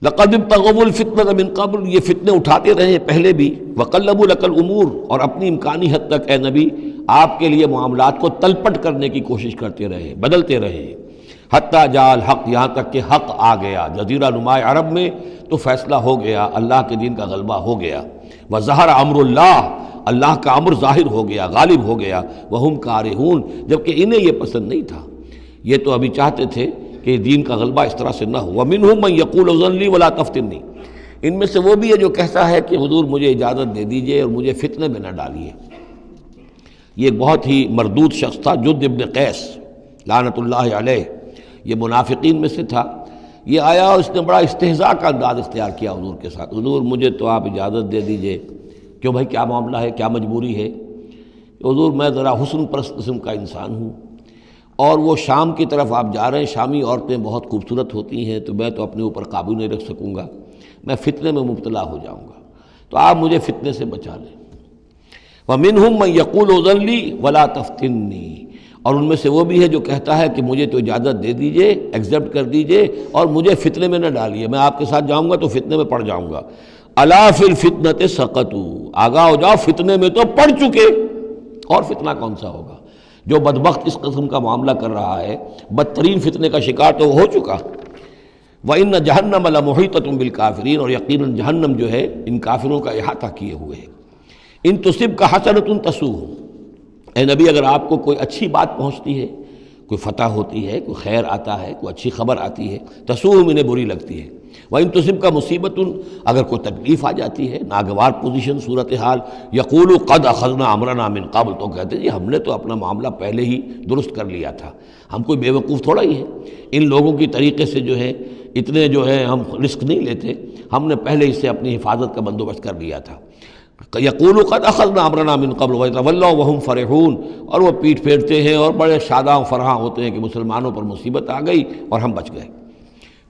لقد ابتغوا الفتنة من قبل، یہ فتنے اٹھاتے رہے پہلے بھی۔ وقلبوا لك الامور، اور اپنی امکانی حد تک اے نبی آپ کے لیے معاملات کو تلپٹ کرنے کی کوشش کرتے رہے، بدلتے رہے۔ حتی جاء الحق، یہاں تک کہ حق آ گیا۔ جزیرہ نما عرب میں تو فیصلہ ہو گیا، اللہ کے دین کا غلبہ ہو گیا۔ وظہر امر اللہ، اللہ کا امر ظاہر ہو گیا، غالب ہو گیا۔ وہم کارہون، جبکہ انہیں یہ پسند نہیں تھا، یہ تو ابھی چاہتے تھے کہ دین کا غلبہ اس طرح سے نہ ہو۔ ومنہم من یقول اذن لی ولا تفتنی، ان میں سے وہ بھی ہے جو کہتا ہے کہ حضور مجھے اجازت دے دیجئے اور مجھے فتنے میں نہ ڈالیے۔ یہ بہت ہی مردود شخص تھا، جد ابن قیس لعنت اللہ علیہ، یہ منافقین میں سے تھا۔ یہ آیا اور اس نے بڑا استہزاء کا انداز اختیار کیا حضور کے ساتھ، حضور مجھے تو آپ اجازت دے دیجئے۔ کیوں بھائی، کیا معاملہ ہے، کیا مجبوری ہے؟ حضور میں ذرا حسن پرست قسم کا انسان ہوں، اور وہ شام کی طرف آپ جا رہے ہیں، شامی عورتیں بہت خوبصورت ہوتی ہیں، تو میں تو اپنے اوپر قابو نہیں رکھ سکوں گا، میں فتنے میں مبتلا ہو جاؤں گا، تو آپ مجھے فتنے سے بچا لیں۔ وَمِنْهُمْ مَنْ يَقُولُ اذن لِّي وَلَا تَفْتِنِّي، اور ان میں سے وہ بھی ہے جو کہتا ہے کہ مجھے تو اجازت دے دیجئے، ایکسیپٹ کر دیجئے، اور مجھے فتنے میں نہ ڈالیے، میں آپ کے ساتھ جاؤں گا تو فتنے میں پڑ جاؤں گا۔ أَلَا فِي الْفِتْنَةِ سَقَطُوا، آگاہ ہو جاؤ، فتنے میں تو پڑ چکے، اور فتنہ کون سا ہوگا؟ جو بدبخت اس قسم کا معاملہ کر رہا ہے، بدترین فتنے کا شکار تو ہو چکا۔ وَإِنَّ جَهَنَّمَ لَمُحِيطَةٌ بِالْكَافِرِينَ، اور یقیناً جہنم جو ہے ان کافروں کا احاطہ کیے ہوئے ہے۔ ان تصبک حسنۃ تسوءہم، اے نبی اگر آپ کو کوئی اچھی بات پہنچتی ہے، کوئی فتح ہوتی ہے، کوئی خیر آتا ہے، کوئی اچھی خبر آتی ہے، تسوءہم، انہیں بری لگتی ہے۔ وَإِن تُصِبْكَ مُصِیبَةٌ، اگر کوئی تکلیف آ جاتی ہے، ناگوار پوزیشن، صورتحال، یقولوا قد اخذنا امرنا من قبل، تو کہتے ہیں جی ہم نے تو اپنا معاملہ پہلے ہی درست کر لیا تھا، ہم کوئی بیوقوف تھوڑا ہی ہیں، ان لوگوں کی طریقے سے جو ہے اتنے جو ہے ہم رسک نہیں لیتے، ہم نے پہلے ہی سے اپنی حفاظت کا بندوبست کر لیا تھا۔ یقولوا قد اخذنا امرنا من قبل ویتولوا وهم فرحون، اور وہ پیٹھ پھیرتے ہیں اور بڑے شاداں و فرحاں ہوتے ہیں کہ مسلمانوں پر مصیبت آ گئی اور ہم بچ گئے۔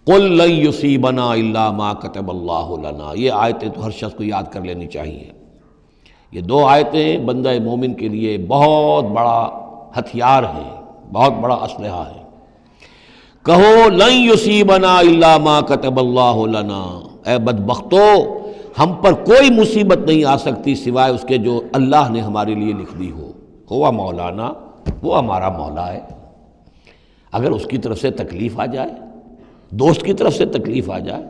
قل لن یصیبنا الا ما کتب اللہ لنا، یہ آیتیں تو ہر شخص کو یاد کر لینی چاہیے۔ یہ دو آیتیں بندہ مومن کے لیے بہت بڑا ہتھیار ہیں، بہت بڑا اسلحہ ہے۔ کہو لن یصیبنا الا ما کتب اللہ لنا، اے بدبختو ہم پر کوئی مصیبت نہیں آ سکتی سوائے اس کے جو اللہ نے ہمارے لیے لکھ دی ہو۔ ہوا مولانا وہ ہمارا مولا ہے۔ اگر اس کی طرف سے تکلیف آ جائے، دوست کی طرف سے تکلیف آ جائے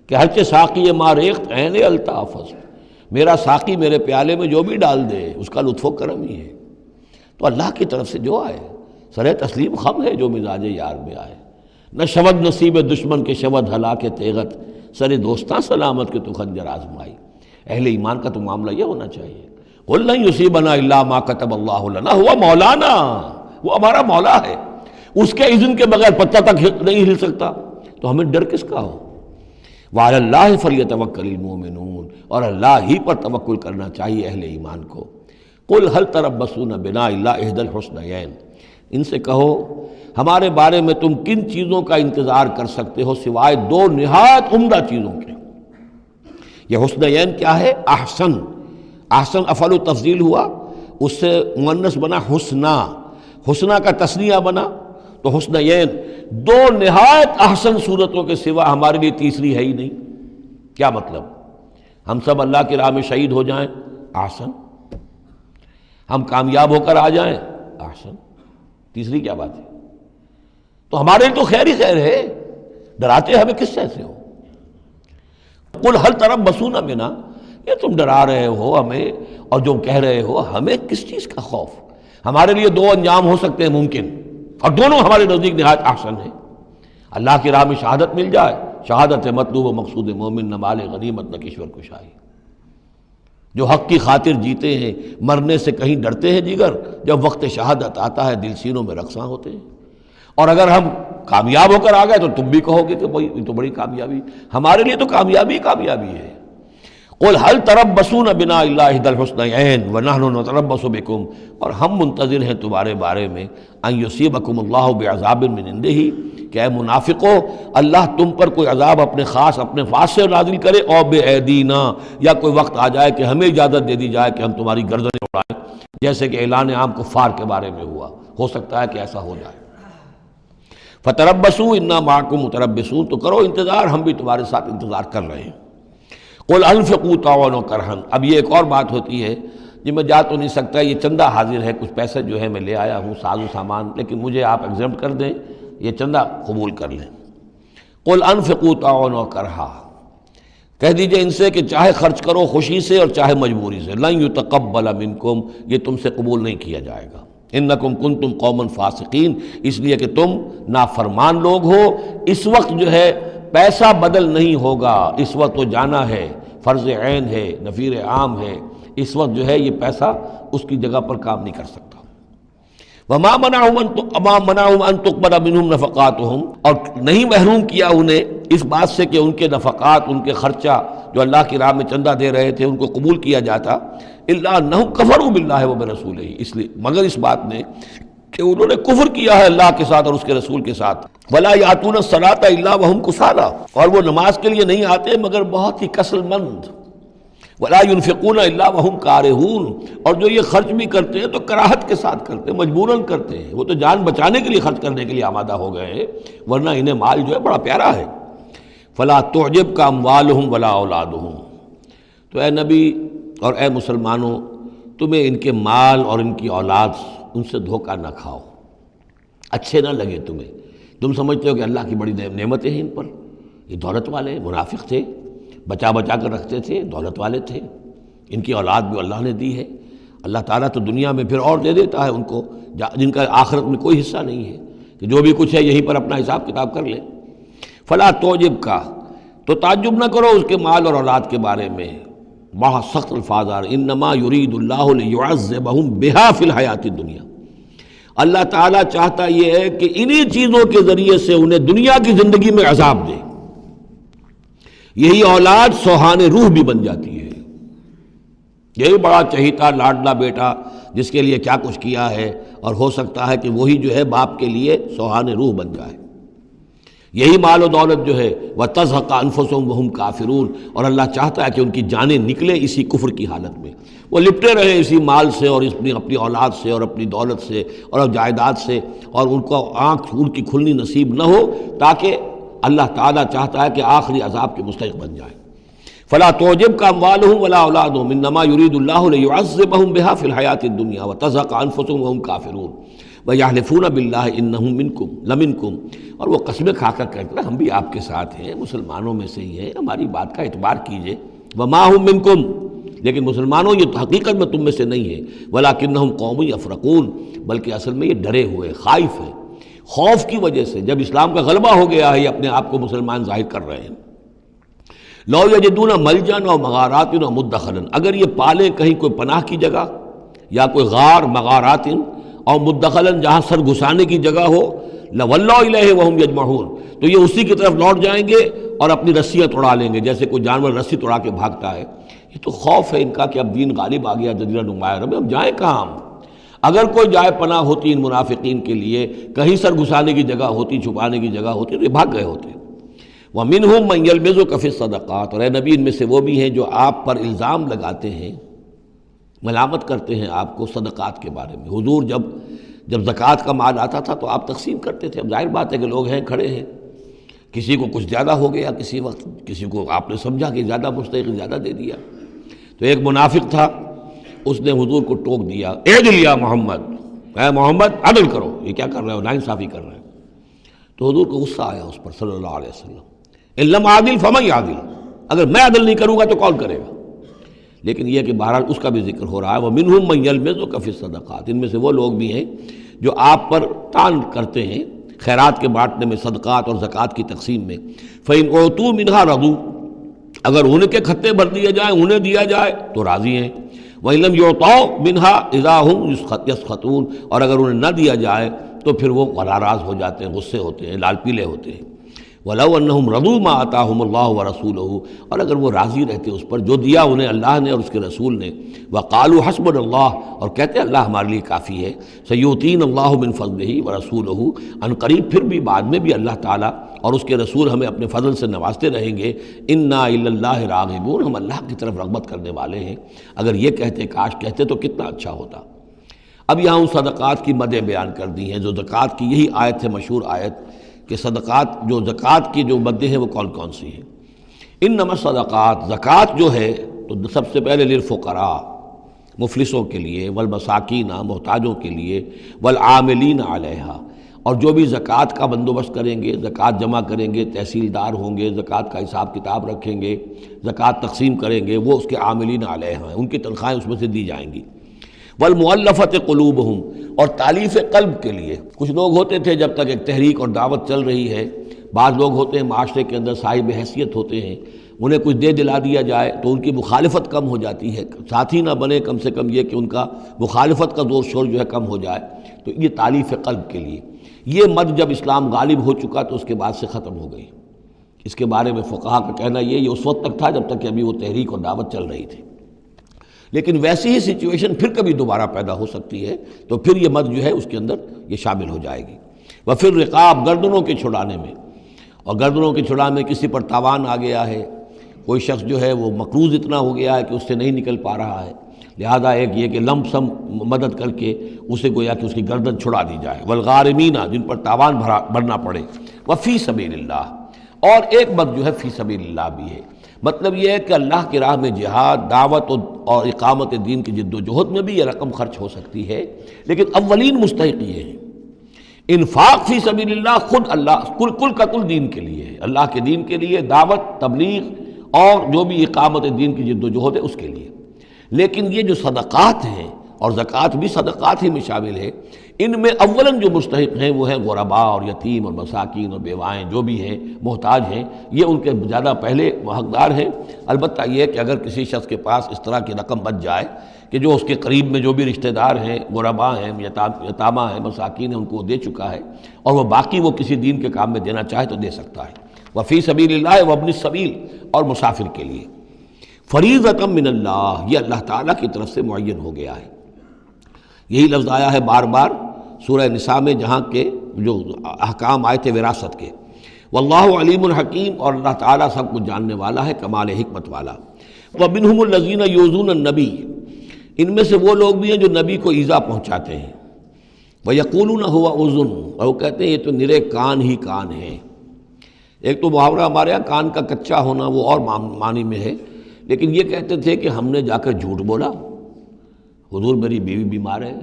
کہ ہرچہ ساقی ما ریخت عین الطاف، میرا ساقی میرے پیالے میں جو بھی ڈال دے اس کا لطف و کرم ہی ہے، تو اللہ کی طرف سے جو آئے سر تسلیم خم ہے جو مزاج یار میں آئے۔ نہ شود نصیب دشمن کے شود ہلاک تیغت، سر دوستاں سلامت کے تو خنجر آزمائی۔ اہل ایمان کا تو معاملہ یہ ہونا چاہیے، قل لن یصیبنا الا ما کتب اللہ لنا ہوا مولانا، وہ ہمارا مولا ہے، اس کے اذن کے بغیر پتہ تک نہیں ہل سکتا، تو ہمیں ڈر کس کا ہو؟ وعلی اللہ فلیتوکل المؤمنون، اور اللہ ہی پر توکل کرنا چاہیے اہل ایمان کو۔ قل هل تربصون بنا الا احدى الحسنیین، ان سے کہو ہمارے بارے میں تم کن چیزوں کا انتظار کر سکتے ہو سوائے دو نہایت عمدہ چیزوں کے۔ یہ حسنیین کیا ہے؟ احسن، احسن افعل و تفضیل ہوا، اس سے مؤنث بنا حسنا، حسنا کا تثنیہ بنا تو حسنیین، دو نہایت احسن صورتوں کے سوا ہمارے لیے تیسری ہے ہی نہیں۔ کیا مطلب؟ ہم سب اللہ کی راہ میں شہید ہو جائیں، احسن، ہم کامیاب ہو کر آ جائیں، احسن، تیسری کیا بات ہے؟ تو ہمارے لیے تو خیر ہی خیر ہے، ڈراتے ہمیں کس سے ہو؟ قل هل تربصون بنا، یہ تم ڈرا رہے ہو ہمیں اور جو کہہ رہے ہو ہمیں کس چیز کا خوف؟ ہمارے لیے دو انجام ہو سکتے ہیں ممکن، اور دونوں ہمارے نزدیک نہایت احسن ہیں۔ اللہ کی راہ میں شہادت مل جائے، شہادت مطلوب و مقصود مومن، نہ مال غنیمت نہ کشور کشائی۔ جو حق کی خاطر جیتے ہیں، مرنے سے کہیں ڈرتے ہیں جگر، جب وقت شہادت آتا ہے دل سینوں میں رقصاں ہوتے ہیں۔ اور اگر ہم کامیاب ہو کر آ گئے تو تم بھی کہو گے کہ بھائی یہ تو بڑی کامیابی، ہمارے لیے تو کامیابی کامیابی ہے۔ قل هل تربصون بنا الا احدى الحسنيين ونحن نتربص بكم، اور ہم منتظر ہیں تمہارے بارے میں ان يصيبكم الله بعذاب من عنده، کہ اے منافقو اللہ تم پر کوئی عذاب اپنے خاص اپنے پاس سے نازل کرے، اور بأيدينا، یا کوئی وقت آ جائے کہ ہمیں اجازت دے دی جائے کہ ہم تمہاری گردنیں اڑائیں، جیسے کہ اعلان عام کفار کے بارے میں ہوا، ہو سکتا ہے کہ ایسا ہو جائے۔ فتربصوا انا معكم متربصون، تو کرو انتظار، ہم بھی تمہارے ساتھ انتظار کر رہے ہیں۔ قل انفقوا طوعا وكرها، اب یہ ایک اور بات ہوتی ہے جی میں جا تو نہیں سکتا، یہ چندہ حاضر ہے، کچھ پیسے جو ہے میں لے آیا ہوں، ساز و سامان، لیکن مجھے آپ ایگزمپٹ کر دیں، یہ چندہ قبول کر لیں۔ قل انفقوا طوعا وكرها، کہہ دیجئے ان سے کہ چاہے خرچ کرو خوشی سے اور چاہے مجبوری سے، لن يتقبل منکم، یہ تم سے قبول نہیں کیا جائے گا، انکم کنتم قوما فاسقین، اس لیے کہ تم نافرمان لوگ ہو۔ اس وقت جو ہے پیسہ بدل نہیں ہوگا، اس وقت تو جانا ہے، فرض عین ہے، نفیر عام ہے، اس وقت جو ہے یہ پیسہ اس کی جگہ پر کام نہیں کر سکتا۔ وما منعهم ان تقبل منهم نفقاتهم، اور نہیں محروم کیا انہیں اس بات سے کہ ان کے نفقات، ان کے خرچہ جو اللہ کی راہ میں چندہ دے رہے تھے ان کو قبول کیا جاتا، الا انهم كفروا بالله وبرسوله، اس لیے مگر اس بات نے کہ انہوں نے کفر کیا ہے اللہ کے ساتھ اور اس کے رسول کے ساتھ۔ ولا یاتون الصلاۃ الا وهم کسالى، اور وہ نماز کے لیے نہیں آتے مگر بہت ہی کسل مند۔ ولا ينفقون الا وهم کارہون، اور جو یہ خرچ بھی کرتے ہیں تو کراہت کے ساتھ کرتے ہیں، مجبوراً کرتے ہیں، وہ تو جان بچانے کے لیے خرچ کرنے کے لیے آمادہ ہو گئے ہیں، ورنہ انہیں مال جو ہے بڑا پیارا ہے۔ فلا تعجبک اموالهم ولا اولادهم، تو اے نبی اور اے مسلمانوں تمہیں ان کے مال اور ان کی اولاد ان سے دھوکہ نہ کھاؤ، اچھے نہ لگے تمہیں، تم سمجھتے ہو کہ اللہ کی بڑی نعمتیں ہیں ان پر، یہ دولت والے منافق تھے، بچا بچا کر رکھتے تھے، دولت والے تھے، ان کی اولاد بھی اللہ نے دی ہے، اللہ تعالیٰ تو دنیا میں پھر اور دے دیتا ہے ان کو جن کا آخرت میں کوئی حصہ نہیں ہے، کہ جو بھی کچھ ہے یہیں پر اپنا حساب کتاب کر لیں۔ فلا تعجبک، تو تعجب نہ کرو اس کے مال اور اولاد کے بارے میں، بہت سخت الفاظ آ رہے، انما یرید اللہ لیعذبہم بہا فی الحیات الدنیا، اللہ تعالیٰ چاہتا یہ ہے کہ انہی چیزوں کے ذریعے سے انہیں دنیا کی زندگی میں عذاب دے، یہی اولاد سوہان روح بھی بن جاتی ہے، یہی بڑا چہیتا لاڈلا بیٹا جس کے لیے کیا کچھ کیا ہے، اور ہو سکتا ہے کہ وہی جو ہے باپ کے لیے سوہان روح بن جائے، یہی مال و دولت جو ہے وَتَزْهَقَ أَنفُسُهُمْ وَهُمْ كَافِرُونَ، اور اللہ چاہتا ہے کہ ان کی جانیں نکلیں اسی کفر کی حالت میں، وہ لپٹے رہے اسی مال سے اور اپنی اولاد سے اور اپنی دولت سے اور جائیداد سے، اور ان کو آنکھ ان کی کھلنی نصیب نہ ہو، تاکہ اللہ تعالیٰ چاہتا ہے کہ آخری عذاب کے مستحق بن جائیں۔ فلا تعجبک اموالهم ولا اولادهم انما يريد الله ليعذبهم بها في الحیاۃ الدنیا وتزهق انفسهم وهم کافرون ويحلفون بالله انهم منكم لمنكم، اور وہ قسمیں کھا کر کہتے ہیں ہم بھی آپ کے ساتھ ہیں، مسلمانوں میں سے ہی ہیں، ہماری بات کا اعتبار کیجئے۔ وما هم منكم، لیکن مسلمانوں یہ تو حقیقت میں تم میں سے نہیں ہے، ولکنہم قوم یفرقون، بلکہ اصل میں یہ ڈرے ہوئے خائف ہیں، خوف کی وجہ سے جب اسلام کا غلبہ ہو گیا ہے یہ اپنے آپ کو مسلمان ظاہر کر رہے ہیں۔ لو یجدون ملجا و مغارات و مدخلا، اگر یہ پالیں کہیں کوئی پناہ کی جگہ یا کوئی غار مغارات اور مدخلا جہاں سر گھسانے کی جگہ ہو، لولوا الیہ وہم یجمعون، تو یہ اسی کی طرف لوٹ جائیں گے اور اپنی رسیاں توڑا لیں گے، جیسے کوئی جانور رسی توڑا کے بھاگتا ہے۔ یہ تو خوف ہے ان کا کہ اب دین غالب آ گیا جزیرہ نما عرب میں، ہم جائیں کہاں ہم؟ اگر کوئی جائے پناہ ہوتی ان منافقین کے لیے، کہیں سر گھسانے کی جگہ ہوتی، چھپانے کی جگہ ہوتی، تو یہ بھاگ گئے ہوتے۔ وَمِنْهُمْ مَنْ يَلْمِزُكَ فِي الصَّدَقَاتِ، اور اے نبی ان میں سے وہ بھی ہیں جو آپ پر الزام لگاتے ہیں، ملامت کرتے ہیں آپ کو صدقات کے بارے میں۔ حضور جب زکوٰۃ کا مال آتا تھا تو آپ تقسیم کرتے تھے، اب ظاہر بات ہے کہ لوگ ہیں کھڑے ہیں، کسی کو کچھ زیادہ ہو گیا کسی وقت، کسی کو آپ نے سمجھا کہ زیادہ مستحق زیادہ دے دیا۔ تو ایک منافق تھا، اس نے حضور کو ٹوک دیا، اعدل یا محمد، اے محمد عدل کرو، یہ کیا کر رہے ہو، ناانصافی کر رہے ہیں۔ تو حضور کو غصہ آیا اس پر صلی اللہ علیہ وسلم، ان لم عادل فمن عادل، اگر میں عدل نہیں کروں گا تو کون کرے گا؟ لیکن یہ کہ بہرحال اس کا بھی ذکر ہو رہا ہے، وَمِنْهُمْ مَنْ يَلْمِزُكَ فِي الصَّدَقَاتِ، ان میں سے وہ لوگ بھی ہیں جو آپ پر طعن کرتے ہیں خیرات کے بانٹنے میں، صدقات اور زکوٰۃ کی تقسیم میں۔ فَإِنْ أُعْطُوا مِنْهَا رَضُوا، اگر ان کے کھتے بھر دیے جائیں، انہیں دیا جائے تو راضی ہیں۔ وَإِنْ لَمْ يُعْطَوْا مِنْهَا إِذَا هُمْ يَسْخَطُونَ، اور اگر انہیں نہ دیا جائے تو پھر وہ ناراض ہو جاتے ہیں، غصے ہوتے ہیں، لال پیلے ہوتے ہیں۔ وَلَوْ أَنَّهُمْ رَضُوا مَا آتَاهُمُ اللَّهُ وَرَسُولُهُ، اور اگر وہ راضی رہتے اس پر جو دیا انہیں اللہ نے اور اس کے رسول نے، وَقَالُوا حَسْبُنَا اللَّهُ، اور کہتے ہیں اللہ ہمارے لیے کافی ہے، سَيُؤْتِينَا اللَّهُ مِنْ فَضْلِهِ وَرَسُولُهُ، ان قریب پھر بھی بعد میں بھی اللہ تعالیٰ اور اس کے رسول ہمیں اپنے فضل سے نوازتے رہیں گے۔ اِنَّا إِلَى اللَّهِ رَاغِبُونَ، ہم اللہ کی طرف رغبت کرنے والے ہیں۔ اگر یہ کہتے، کاش کہتے تو کتنا اچھا ہوتا۔ اب یہاں ان صدقات کی مدیں بیان کر دی ہیں، جو زکوٰۃ کی یہی آیت ہے، مشہور آیت کہ صدقات جو زکوٰۃ کی جو مدیں ہیں وہ کون کون سی ہیں۔ انما الصدقات، زکوٰۃ جو ہے تو سب سے پہلے للفقراء، مفلسوں کے لیے، والمساکین، محتاجوں کے لیے، والعاملین علیہا، اور جو بھی زکوٰۃ کا بندوبست کریں گے، زکوٰۃ جمع کریں گے، تحصیلدار ہوں گے، زکوٰۃ کا حساب کتاب رکھیں گے، زکوٰۃ تقسیم کریں گے، وہ اس کے عاملین علیہا ہیں، ان کی تنخواہیں اس میں سے دی جائیں گی۔ والمؤلفۃ قلوبہم، اور تالیف قلب کے لیے، کچھ لوگ ہوتے تھے جب تک ایک تحریک اور دعوت چل رہی ہے، بعض لوگ ہوتے ہیں معاشرے کے اندر صاحب حیثیت ہوتے ہیں، انہیں کچھ دے دلا دیا جائے تو ان کی مخالفت کم ہو جاتی ہے، ساتھی نہ بنے، کم سے کم یہ کہ ان کا مخالفت کا زور شور جو ہے کم ہو جائے، تو یہ تالیف قلب کے لیے۔ یہ مد جب اسلام غالب ہو چکا تو اس کے بعد سے ختم ہو گئی۔ اس کے بارے میں فقہا کا کہنا یہ اس وقت تک تھا جب تک کہ ابھی وہ تحریک اور دعوت چل رہی تھی، لیکن ویسی ہی سچویشن پھر کبھی دوبارہ پیدا ہو سکتی ہے تو پھر یہ مد جو ہے اس کے اندر یہ شامل ہو جائے گی۔ وفر رقاب، گردنوں کے چھڑانے میں، اور گردنوں کے چھڑانے میں کسی پر تاوان آ گیا ہے، کوئی شخص جو ہے وہ مقروض اتنا ہو گیا ہے کہ اس سے نہیں نکل پا رہا ہے، لہذا ایک یہ کہ لم سم مدد کر کے اسے گویا کہ اس کی گردن چھڑا دی جائے۔ والغارمین، جن پر تاوان بھرنا پڑے۔ وفی سبیل اللہ، اور ایک مد جو ہے فی سبیل اللہ بھی ہے، مطلب یہ ہے کہ اللہ کی راہ میں جہاد، دعوت اور اقامت دین کی جد و جہد میں بھی یہ رقم خرچ ہو سکتی ہے، لیکن اولین مستحق یہ ہے۔ انفاق فی سبیل اللہ خود اللہ کل کا کل دین کے لیے ہے، اللہ کے دین کے لیے، دعوت، تبلیغ اور جو بھی اقامت دین کی جد و جہد ہے اس کے لیے۔ لیکن یہ جو صدقات ہیں، اور زکوٰۃ بھی صدقات ہی میں شامل ہے، ان میں اولاً جو مستحق ہیں وہ ہیں غرباء اور یتیم اور مساکین اور بیوائیں، جو بھی ہیں محتاج ہیں، یہ ان کے زیادہ پہلے حقدار ہیں۔ البتہ یہ کہ اگر کسی شخص کے پاس اس طرح کی رقم بچ جائے کہ جو اس کے قریب میں جو بھی رشتہ دار ہیں، غرباء ہیں، یتامہ ہیں، مساکین ہیں، ان کو دے چکا ہے، اور وہ باقی وہ کسی دین کے کام میں دینا چاہے تو دے سکتا ہے۔ وفی سبیل اللہ وابن السبیل، اور مسافر کے لیے۔ فریضۃ من اللہ، یہ اللہ تعالیٰ کی طرف سے معین ہو گیا ہے۔ یہی لفظ آیا ہے بار بار سورہ نساء میں، جہاں کے جو احکام آئے تھے وراثت کے۔ واللہ علیم الحکیم، اور اللہ تعالیٰ سب کچھ جاننے والا ہے، کمال حکمت والا۔ ومنہم الذین یؤذون النبی، ان میں سے وہ لوگ بھی ہیں جو نبی کو ایذا پہنچاتے ہیں۔ ویقولون هو اذن، اور وہ کہتے ہیں یہ تو نرے کان ہی کان ہیں۔ ایک تو محاورہ ہمارے یہاں کان کا کچا ہونا وہ اور معنی میں ہے، لیکن یہ کہتے تھے کہ ہم نے جا کر جھوٹ بولا، حضور میری بیوی بیمار ہے،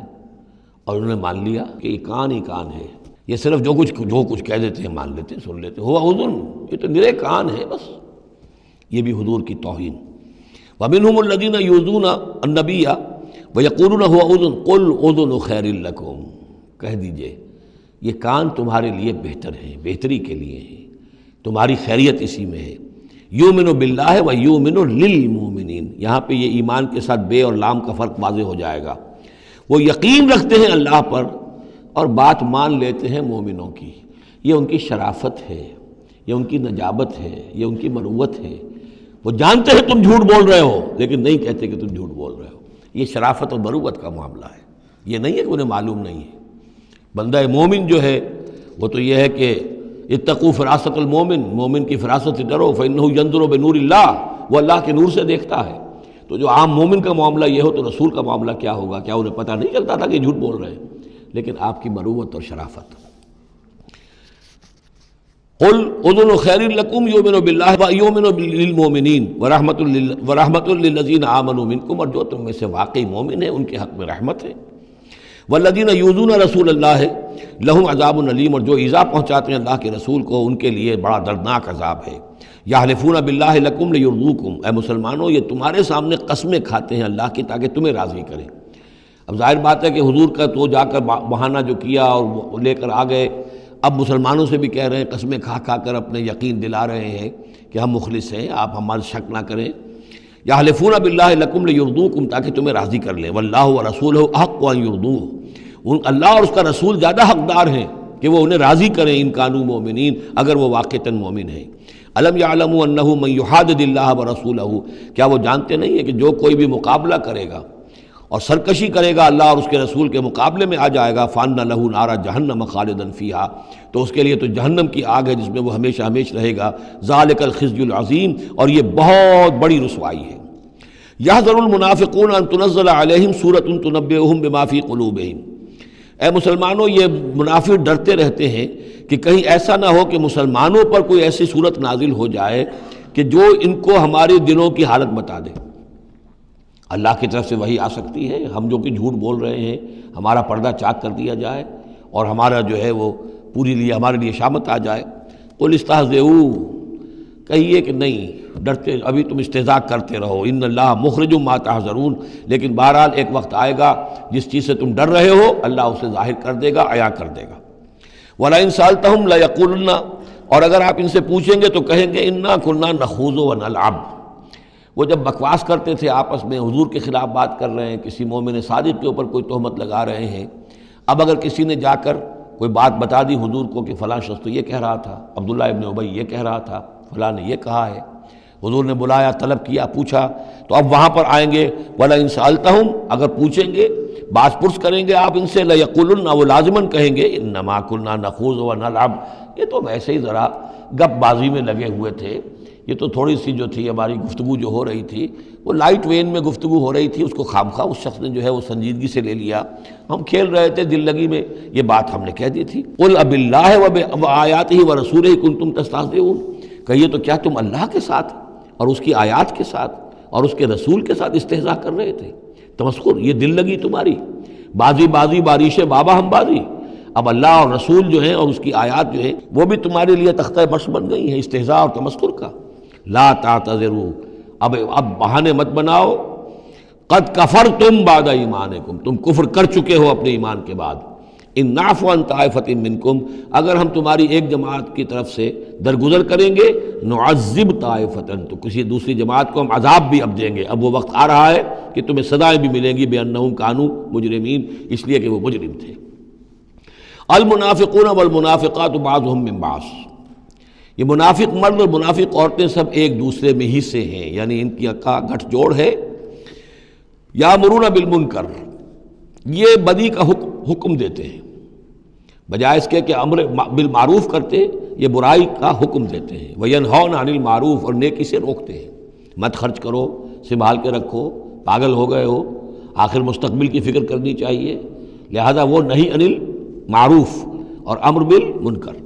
اور انہوں نے مان لیا کہ یہ کان ہی کان ہے، یہ صرف جو کچھ کہہ دیتے ہیں مان لیتے ہیں، سن لیتے ہیں، ہوا اذن، یہ تو نرے کان ہے بس۔ یہ بھی حضور کی توہین۔ وَمِنْهُمُ الَّذِينَ يُؤْذُونَ النَّبِيَّ وَيَقُولُونَ هُوَ أُذُنٌ قُلْ أُذُنُ خَيْرٌ لَكُمْ، کہہ دیجئے یہ کان تمہارے لیے بہتر ہیں، بہتری کے لیے ہیں، تمہاری خیریت اسی میں ہے۔ یؤمن باللہ ویؤمن للمؤمنین، یہاں پہ یہ ایمان کے ساتھ بے اور لام کا فرق واضح ہو جائے گا۔ وہ یقین رکھتے ہیں اللہ پر اور بات مان لیتے ہیں مومنوں کی، یہ ان کی شرافت ہے، یہ ان کی نجابت ہے، یہ ان کی مروت ہے۔ وہ جانتے ہیں تم جھوٹ بول رہے ہو لیکن نہیں کہتے کہ تم جھوٹ بول رہے ہو، یہ شرافت اور مروت کا معاملہ ہے۔ یہ نہیں ہے کہ انہیں معلوم نہیں ہے۔ بندہ مومن جو ہے وہ تو یہ ہے کہ اتقوا فراست المومن، مومن کی فراست سے ڈرو، فإنہ ينظر بنور اللہ، وہ اللہ کے نور سے دیکھتا ہے۔ تو جو عام مومن کا معاملہ یہ ہو تو رسول کا معاملہ کیا ہوگا؟ کیا انہیں پتہ نہیں چلتا تھا کہ جھوٹ بول رہے ہیں؟ لیکن آپ کی مروت اور شرافت۔ قل اذن خیر لکم یؤمن باللہ ویؤمن للمؤمنین ورحمۃ للذین آمنوا منکم، اور جو تم میں سے واقعی مومن ہیں ان کے حق میں رحمت ہے۔ والذین یؤذون رسول اللہ لہم عذاب علیم، اور جو ایذا پہنچاتے ہیں اللہ کے رسول کو ان کے لیے بڑا دردناک عذاب ہے۔ یحلفون باللہ لکم لیرضوکم، اے مسلمانوں یہ تمہارے سامنے قسمیں کھاتے ہیں اللہ کی تاکہ تمہیں راضی کریں۔ اب ظاہر بات ہے کہ حضور کا تو جا کر بہانہ جو کیا اور وہ لے کر آ گئے، اب مسلمانوں سے بھی کہہ رہے ہیں، قسمیں کھا کھا کر اپنے یقین دلا رہے ہیں کہ ہم مخلص ہیں، آپ ہمارے شک نہ کریں۔ یحلفون باللہ لکم لیرضوکم، تاکہ تمہیں راضی کر لیں۔ واللہ ورسولہ احق ان یرضوہ، اللہ اور اس کا رسول زیادہ حقدار ہیں کہ وہ انہیں راضی کریں، ان کانوا مومنین، اگر وہ واقعتاً مومن ہیں۔ الم یعلموا انہ من یحادد اللہ ورسولہ، کیا وہ جانتے نہیں ہیں کہ جو کوئی بھی مقابلہ کرے گا اور سرکشی کرے گا اللہ اور اس کے رسول کے مقابلے میں آ جائے گا، فَأَنَّ لَهُ نَارَ جَهَنَّمَ خَالِدًا فِيهَا، تو اس کے لیے تو جہنم کی آگ ہے جس میں وہ ہمیشہ ہمیشہ رہے گا۔ ذَلِكَ الْخِزْيُ الْعَظِيمُ، اور یہ بہت بڑی رسوائی ہے۔ يَحْذَرُ الْمُنَافِقُونَ أَن تُنَزَّلَ عَلَيْهِمْ سُورَةٌ تُنَبِّئُهُم بِمَا فِي قُلُوبِهِمْ، اے مسلمانوں یہ منافق ڈرتے رہتے ہیں کہ کہیں ایسا نہ ہو کہ مسلمانوں پر کوئی ایسی صورت نازل ہو جائے کہ جو ان کو ہمارے دلوں کی حالت بتا دے۔ اللہ کی طرف سے وحی آ سکتی ہے، ہم جو کہ جھوٹ بول رہے ہیں ہمارا پردہ چاک کر دیا جائے اور ہمارا جو ہے وہ ہمارے لیے شامت آ جائے۔ قل استہزئوا، کہیے کہ نہیں ڈرتے، ابھی تم استہزاء کرتے رہو، ان اللہ مخرج ما تحذرون، لیکن بہرحال ایک وقت آئے گا جس چیز سے تم ڈر رہے ہو اللہ اسے ظاہر کر دے گا، عیاں کر دے گا۔ وَلَئِن سَأَلْتَهُمْ لَيَقُولُنَّ، اور اگر آپ ان سے پوچھیں گے تو کہیں گے اِنَّا كُنَّا نَخُوضُ وَنَلْعَبُ، وہ جب بکواس کرتے تھے آپس میں، حضور کے خلاف بات کر رہے ہیں، کسی مومن صادق کے اوپر کوئی تہمت لگا رہے ہیں۔ اب اگر کسی نے جا کر کوئی بات بتا دی حضور کو کہ فلاں شخص تو یہ کہہ رہا تھا، عبداللہ ابن ابی یہ کہہ رہا تھا، فلاں نے یہ کہا ہے، حضور نے بلایا، طلب کیا، پوچھا، تو اب وہاں پر آئیں گے وَلَئِن سَأَلْتَهُمْ، اگر پوچھیں گے، باز پرس کریں گے آپ ان سے، لَيَقُولُنَّ، وہ لازماً کہیں گے اِنَّمَا كُنَّا نَخُوضُ وَنَلْعَبُ، یہ تو ویسے ہی ذرا گپ بازی میں لگے ہوئے تھے، یہ تو تھوڑی سی جو تھی ہماری گفتگو جو ہو رہی تھی وہ لائٹ وین میں گفتگو ہو رہی تھی، اس کو خامخواہ اس شخص نے جو ہے وہ سنجیدگی سے لے لیا، ہم کھیل رہے تھے دل لگی میں، یہ بات ہم نے کہہ دی تھی۔ قُلْ أَبِاللَّهِ وَآيَاتِهِ وَرَسُولِهِ كُنتُمْ تَسْتَهْزِئُونَ، کہیے تو کیا تم اللہ کے ساتھ اور اس کی آیات کے ساتھ اور اس کے رسول کے ساتھ استہزاء کر رہے تھے؟ تمسخر، یہ دل لگی تمہاری، بازی بازی بارش بابا ہم بازی، اب اللہ اور رسول جو ہیں اور اس کی آیات جو ہیں وہ بھی تمہارے لیے تختہ مشق بن گئی ہیں استہزاء اور تمسخر کا۔ لا تعتذروا، اب بہانے مت بناؤ، قد کفرتم بعد ایمانکم، تم کفر کر چکے ہو اپنے ایمان کے بعد۔ ان نعفو عن طائفۃ منکم، اگر ہم تمہاری ایک جماعت کی طرف سے درگزر کریں گے، نعذب طائفۃ، تو کسی دوسری جماعت کو ہم عذاب بھی اب دیں گے، اب وہ وقت آ رہا ہے کہ تمہیں سزائیں بھی ملیں گی، بأنہم کانوا مجرمین، اس لیے کہ وہ مجرم تھے۔ المنافقون والمنافقات بعضهم من بعض، یہ منافق مرد اور منافق عورتیں سب ایک دوسرے میں ہی سے ہیں، یعنی ان کی کا گٹھ جوڑ ہے۔ یامرون بالمنکر، یہ بدی کا حکم دیتے ہیں، بجائے اس کے کہ امر بالمعروف کرتے، یہ برائی کا حکم دیتے ہیں۔ وینہون عن المعروف، اور نیکی سے روکتے ہیں، مت خرچ کرو، سنبھال کے رکھو، پاگل ہو گئے ہو، آخر مستقبل کی فکر کرنی چاہیے، لہذا وہ نہیں عن المعروف اور امر بالمنکر۔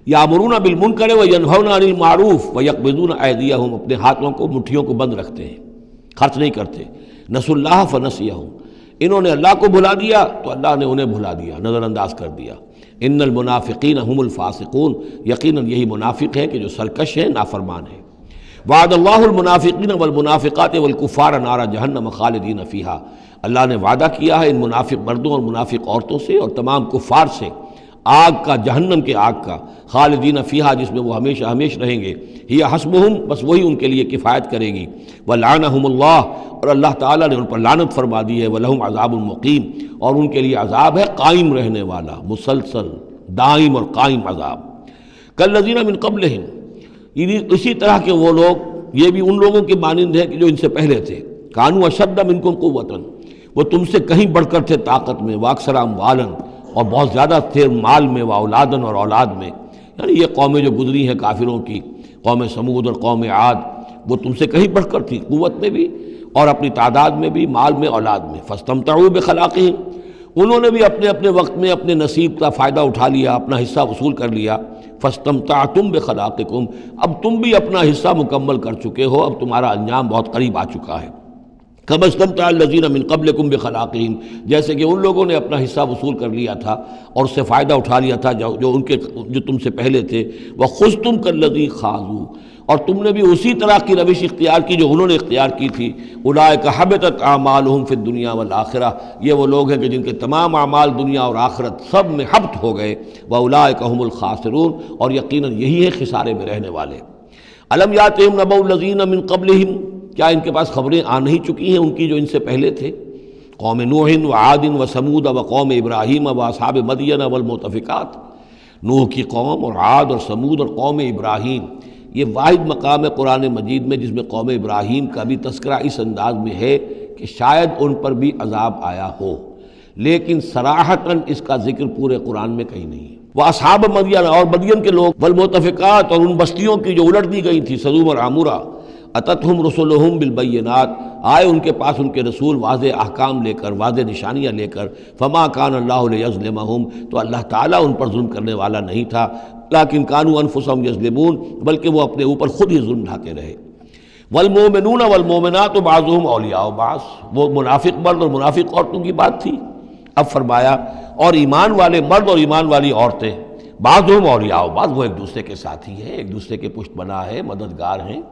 یامرون بالمنکر وینہون عن المعروف ویقبضون ایدیہم، اپنے ہاتھوں کو مٹھیوں کو بند رکھتے ہیں، خرچ نہیں کرتے. نسوا اللہ فنسیہم، انہوں نے اللہ کو بھلا دیا تو اللہ نے انہیں بھلا دیا، نظر انداز کر دیا. ان المنافقین هم الفاسقون، یقیناً یہی منافق ہیں کہ جو سرکش ہیں، نافرمان ہیں. وعد اللہ المنافقین والمنافقات والکفار نار جہنم خالدین فیہا، اللہ نے وعدہ کیا ہے ان منافق مردوں اور منافق عورتوں سے اور تمام کفار سے آگ کا، جہنم کے آگ کا، خالدین فیہا، جس میں وہ ہمیشہ ہمیشہ رہیں گے. ہی حسبہم، بس وہی ان کے لیے کفایت کرے گی. ولعنہم اللہ، اور اللہ تعالیٰ نے ان پر لعنت فرما دی ہے. ولہم عذاب مقیم، اور ان کے لیے عذاب ہے قائم رہنے والا، مسلسل دائم اور قائم عذاب. کالذین من قبلہم، اسی طرح کے وہ لوگ، یہ بھی ان لوگوں کے مانند ہے کہ جو ان سے پہلے تھے. کانوا اشد منکم قوۃ، وہ تم سے کہیں بڑھ کر تھے طاقت میں. واکثر اموالا، اور بہت زیادہ تھے مال میں، واولادن، اور اولاد میں. یعنی یہ قومیں جو گزری ہیں کافروں کی، قوم سمود اور قوم عاد، وہ تم سے کہیں بڑھ کر تھی، قوت میں بھی اور اپنی تعداد میں بھی، مال میں، اولاد میں. فاستمتعوا بخلاقہم، انہوں نے بھی اپنے اپنے وقت میں اپنے نصیب کا فائدہ اٹھا لیا، اپنا حصہ وصول کر لیا. فاستمتعتم بخلاقکم، اب تم بھی اپنا حصہ مکمل کر چکے ہو، اب تمہارا انجام بہت قریب آ چکا ہے. کما استمتع الذین من قبلکم بخلاقہم، جیسے کہ ان لوگوں نے اپنا حصہ وصول کر لیا تھا اور اس سے فائدہ اٹھا لیا تھا جو تم سے پہلے تھے. وخذتم کالذی خاضوا، اور تم نے بھی اسی طرح کی روش اختیار کی جو انہوں نے اختیار کی تھی. اولئک حبطت اعمالہم فی الدنیا والآخرہ، یہ وہ لوگ ہیں کہ جن کے تمام اعمال دنیا اور آخرت سب میں حبط ہو گئے. واولئک هم الخاسرون، اور یقیناً یہی ہے خسارے میں رہنے والے. الم یاتہم نبأ الذین من قبلہم، کیا ان کے پاس خبریں آ نہیں چکی ہیں ان کی جو ان سے پہلے تھے؟ قوم نوح وعاد وثمود وقوم ابراہیم واصحاب مدین والمؤتفکات، نوح کی قوم اور عاد اور سمود اور قوم ابراہیم. یہ واحد مقام ہے قرآن مجید میں جس میں قوم ابراہیم کا بھی تذکرہ اس انداز میں ہے کہ شاید ان پر بھی عذاب آیا ہو، لیکن صراحتاً اس کا ذکر پورے قرآن میں کہیں نہیں ہے. واصحاب مدین، اور مدین کے لوگ، والمؤتفکات، اور ان بستیوں کی جو الٹ دی گئی تھی، سدوم اور عمورہ. اتتہم رسلہم بالبینات، آئے ان کے پاس ان کے رسول واضح احکام لے کر، واضح نشانیاں لے کر. فما کان اللہ لیظلمہم، تو اللہ تعالیٰ ان پر ظلم کرنے والا نہیں تھا. لیکن کانوا انفسہم یظلمون، بلکہ وہ اپنے اوپر خود ہی ظلم ڈھاتے رہے. والمؤمنون والمؤمنات بعضهم اولیاء بعض، وہ منافق مرد اور منافق عورتوں کی بات تھی. اب فرمایا اور ایمان والے مرد اور ایمان والی عورتیں، بعضهم اولیاء بعض، وہ ایک دوسرے کے ساتھی ہیں، ایک دوسرے کے پشت بنا ہے، مددگار ہیں.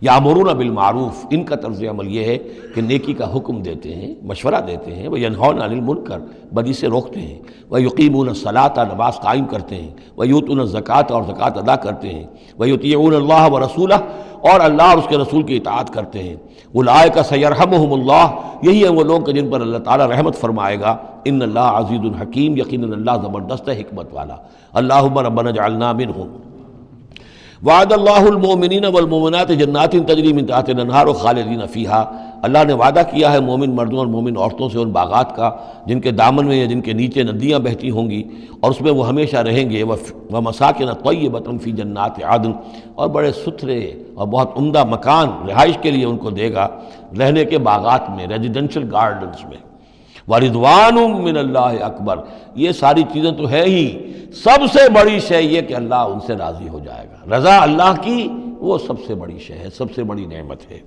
یامرون بالمعروف، ان کا طرز عمل یہ ہے کہ نیکی کا حکم دیتے ہیں، مشورہ دیتے ہیں. وینہون عن المنکر، بدی سے روکتے ہیں. ویقیمون الصلاۃ، نماز قائم کرتے ہیں. ویؤتون الزکوٰۃ، اور زکوٰۃ ادا کرتے ہیں. ویطیعون اللہ ورسولہ، اور اللہ اور اس کے رسول کی اطاعت کرتے ہیں. اولئک سیرحمہم اللہ، یہی ہیں وہ لوگ کہ جن پر اللہ تعالیٰ رحمت فرمائے گا. ان اللہ عزیز الحکیم، یقیناً اللہ زبردست ہے، حکمت والا. اللہم ربنا اجعلنا منہم. وعد اللہ المؤمنین والمؤمنات جنات تجری من تحتها الانہار خالدین فیہا، اللہ نے وعدہ کیا ہے مومن مردوں اور مومن عورتوں سے ان باغات کا جن کے دامن میں یا جن کے نیچے ندیاں بہتی ہوں گی، اور اس میں وہ ہمیشہ رہیں گے. ومساکن طیبۃ فی جنات عدن، اور بڑے ستھرے اور بہت عمدہ مکان رہائش کے لیے ان کو دے گا، رہنے کے باغات میں، ریزیڈینشل گارڈنز میں. ورضوان من اللہ اکبر، یہ ساری چیزیں تو ہے ہی، سب سے بڑی شے یہ کہ اللہ ان سے راضی ہو جائے گا. رضا اللہ کی وہ سب سے بڑی شے ہے، سب سے بڑی نعمت ہے.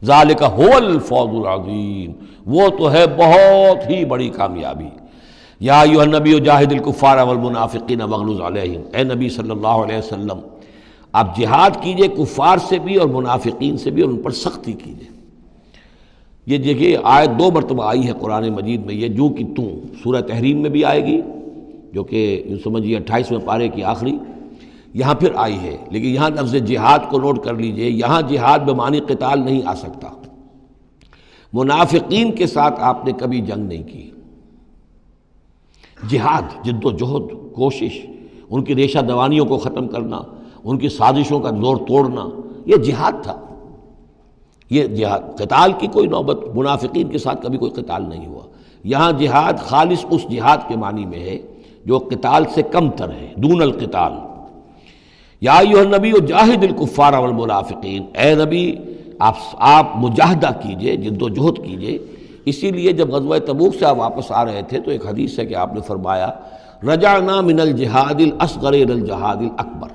ذالک هو الفوز العظیم، وہ تو ہے بہت ہی بڑی کامیابی. یا ایھا النبی جاہد الکفار والمنافقین واغلظ علیہم، اے نبی صلی اللہ علیہ وسلم آپ جہاد کیجئے کفار سے بھی اور منافقین سے بھی، اور ان پر سختی کیجئے. یہ دیکھیے آیت 2 مرتبہ آئی ہے قرآن مجید میں، یہ جو کہ تم سورہ تحریم میں بھی آئے گی جو کہ یوں سمجھیے 28ویں پارے کی آخری، یہاں پھر آئی ہے. لیکن یہاں لفظ جہاد کو نوٹ کر لیجئے، یہاں جہاد بمعنی قتال نہیں آ سکتا. منافقین کے ساتھ آپ نے کبھی جنگ نہیں کی. جہاد جد و جہد، کوشش، ان کی ریشہ دوانیوں کو ختم کرنا، ان کی سازشوں کا زور توڑنا، یہ جہاد تھا. یہ جہاد، قتال کی کوئی نوبت منافقین کے ساتھ کبھی کوئی قتال نہیں ہوا. یہاں جہاد خالص اس جہاد کے معنی میں ہے جو قتال سے کم تر ہے، دون القتال. یا ایھا النبی جاہد الکفار والمنافقین، اے نبی آپ مجاہدہ کیجئے، جد و جہد کیجئے. اسی لیے جب غزوہ تبوک سے آپ واپس آ رہے تھے تو ایک حدیث ہے کہ آپ نے فرمایا رجعنا من الجہاد الاصغر الى الجہاد الاکبر،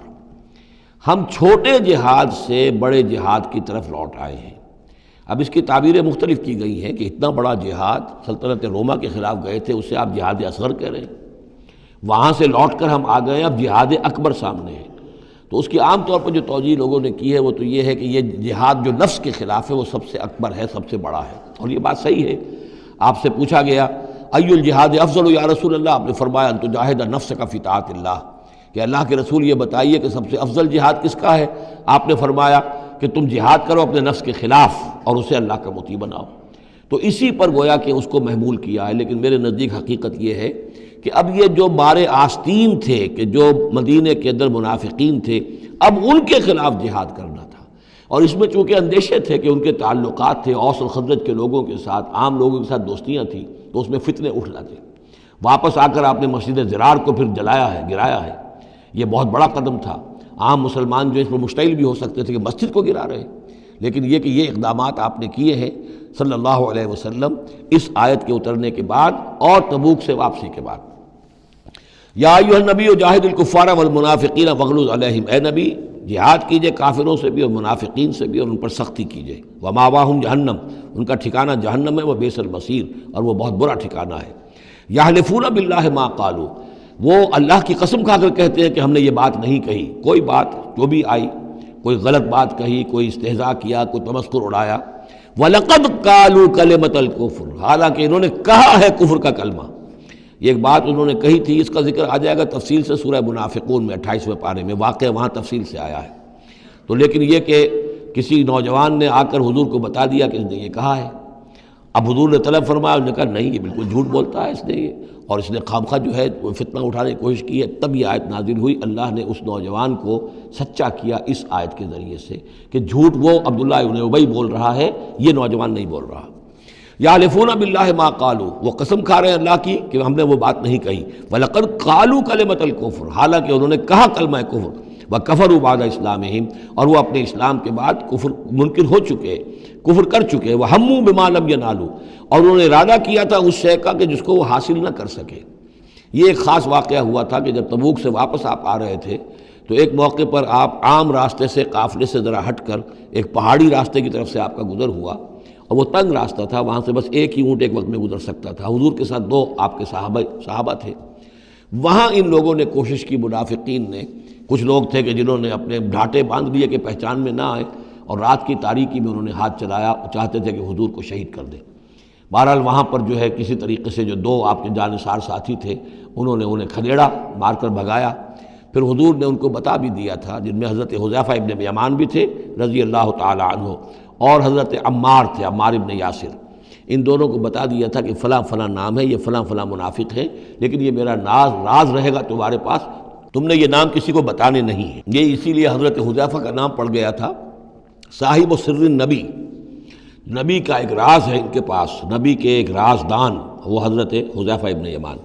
ہم چھوٹے جہاد سے بڑے جہاد کی طرف لوٹ آئے ہیں۔ اب اس کی تعبیریں مختلف کی گئی ہیں کہ اتنا بڑا جہاد سلطنت روما کے خلاف گئے تھے، اسے آپ جہاد اصغر کہہ رہے ہیں، وہاں سے لوٹ کر ہم آ گئے، اب جہاد اکبر سامنے ہے۔ تو اس کی عام طور پر جو توجیہ لوگوں نے کی ہے وہ تو یہ ہے کہ یہ جہاد جو نفس کے خلاف ہے وہ سب سے اکبر ہے، سب سے بڑا ہے، اور یہ بات صحیح ہے۔ آپ سے پوچھا گیا ای الجہاد افضل یا رسول اللہ، آپ نے فرمایا ان تجاہد نفسک فی طاعت اللہ، کہ اللہ کے رسول یہ بتائیے کہ سب سے افضل جہاد کس کا ہے؟ آپ نے فرمایا کہ تم جہاد کرو اپنے نفس کے خلاف اور اسے اللہ کا مطیع بناؤ۔ تو اسی پر گویا کہ اس کو محمول کیا ہے، لیکن میرے نزدیک حقیقت یہ ہے کہ اب یہ جو بار آستین تھے کہ جو مدینے کے اندر منافقین تھے، اب ان کے خلاف جہاد کرنا تھا، اور اس میں چونکہ اندیشے تھے کہ ان کے تعلقات تھے اوس اور خزرج کے لوگوں کے ساتھ، عام لوگوں کے ساتھ دوستیاں تھیں، تو اس میں فتنے اٹھ لاتے۔ واپس آ کر آپ نے مسجد زرار کو پھر جلایا ہے، گرایا ہے، یہ بہت بڑا قدم تھا۔ عام مسلمان جو اس پر مشتعل بھی ہو سکتے تھے کہ مسجد کو گرا رہے، لیکن یہ کہ یہ اقدامات آپ نے کیے ہیں صلی اللہ علیہ وسلم اس آیت کے اترنے کے بعد اور تبوک سے واپسی کے بعد۔ یا ایھا النبی جاہد الکفار والمنافقین واغلظ علیہم، اے نبی جہاد کیجئے کافروں سے بھی اور منافقین سے بھی، اور ان پر سختی کیجئے۔ ومأواہم جہنم، ان کا ٹھکانہ جہنم ہے، وبئس المصیر، اور وہ بہت برا ٹھکانہ ہے۔ یحلفون باللہ ما قالوا، وہ اللہ کی قسم کھا کر کہتے ہیں کہ ہم نے یہ بات نہیں کہی، کوئی بات جو بھی آئی، کوئی غلط بات کہی، کوئی استہزاء کیا، کوئی تمسخر اڑایا۔ وَلَقَدْ قَالُوا كَلِمَةَ الْكُفْرِ، حالانکہ انہوں نے کہا ہے کفر کا کلمہ۔ یہ ایک بات انہوں نے کہی تھی، اس کا ذکر آ جائے گا تفصیل سے سورہ منافقون میں 28ویں پارے میں، واقعہ وہاں تفصیل سے آیا ہے۔ تو لیکن یہ کہ کسی نوجوان نے آ کر حضور کو بتا دیا کہ اس نے یہ کہا ہے، اب حضور نے طلب فرمایا، انہوں نے کہا نہیں یہ بالکل جھوٹ بولتا ہے اس نے یہ، اور اس نے خامخواہ جو ہے فتنہ اٹھانے کی کوشش کی ہے۔ تب یہ آیت نازل ہوئی، اللہ نے اس نوجوان کو سچا کیا اس آیت کے ذریعے سے کہ جھوٹ وہ عبداللہ ابن ابی بول رہا ہے، یہ نوجوان نہیں بول رہا۔ یحلفون باللہ ما قالوا، وہ قسم کھا رہے ہیں اللہ کی کہ ہم نے وہ بات نہیں کہی۔ وَلَقَدْ قَالُوا كَلِمَةَ الْكُفْرِ، حالانکہ انہوں نے کہا کلمہ کفر۔ وَكَفَرُوا بَعْدَ اسلامہم، اور وہ اپنے اسلام کے بعد کفر منکر ہو چکے، کفر کر چکے۔ وَهَمُّوا بِمَا لَمْ يَنَالُوا، اور انہوں نے ارادہ کیا تھا اس شے کا کہ جس کو وہ حاصل نہ کر سکے۔ یہ ایک خاص واقعہ ہوا تھا کہ جب تبوک سے واپس آپ آ رہے تھے تو ایک موقع پر آپ عام راستے سے، قافلے سے ذرا ہٹ کر ایک پہاڑی راستے کی طرف سے آپ کا گزر ہوا، اور وہ تنگ راستہ تھا، وہاں سے بس ایک ہی اونٹ ایک وقت میں گزر سکتا تھا۔ حضور کے ساتھ 2 آپ کے صحابہ تھے۔ وہاں ان لوگوں نے کوشش کی، منافقین نے، کچھ لوگ تھے کہ جنہوں نے اپنے ڈھاٹے باندھ لیے کہ پہچان میں نہ آئے، اور رات کی تاریکی میں انہوں نے ہاتھ چلایا، چاہتے تھے کہ حضور کو شہید کر دیں۔ بہرحال وہاں پر جو ہے کسی طریقے سے جو 2 آپ کے جانثار ساتھی تھے انہوں نے انہیں کھدیڑا، مار کر بھگایا۔ پھر حضور نے ان کو بتا بھی دیا تھا، جن میں حضرت حذیفہ ابن یمان بھی تھے رضی اللہ تعالی عنہ، اور حضرت عمار تھے، عمار ابن یاسر۔ ان دونوں کو بتا دیا تھا کہ فلاں فلاں نام ہے، یہ فلاں فلاں منافق ہے، لیکن یہ میرا راز رہے گا تمہارے پاس، تم نے یہ نام کسی کو بتانے نہیں ہے۔ یہ اسی لیے حضرت حذیفہ کا نام پڑ گیا تھا صاحب و سر النبی، نبی کا ایک راز ہے ان کے پاس، نبی کے ایک رازدان، وہ حضرت حذیفہ ابن یمان۔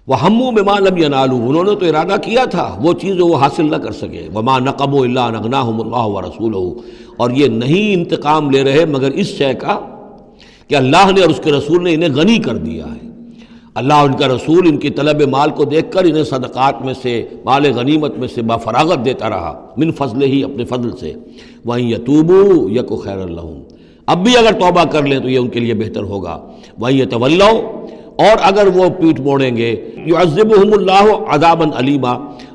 وَهَمُّوا بِمَا لَمْ يَنَالُوا، انہوں نے تو ارادہ کیا تھا وہ چیز جو وہ حاصل نہ کر سکے۔ وَمَا نَقَمُوا إِلَّا أَنْ أَغْنَاهُمُ اللَّهُ وَرَسُولُهُ، اور یہ نہیں انتقام لے رہے مگر اس شے کا کہ اللہ نے اور اس کے رسول نے انہیں غنی کر دیا ہے۔ اللہ اور ان کا رسول ان کی طلب مال کو دیکھ کر انہیں صدقات میں سے، مال غنیمت میں سے بفراغت دیتا رہا، من فضل ہی، اپنے فضل سے۔ وَإِن يَتُوبُوا يَكُ خَيْرًا لَّهُمْ، اب بھی اگر توبہ کر لیں تو یہ ان کے لیے بہتر ہوگا۔ وَإِن يَتَوَلَّوْا، اور اگر وہ پیٹ موڑیں گے، يُعَذِّبُهُمُ اللَّهُ عَذَابًا أَلِيمًا،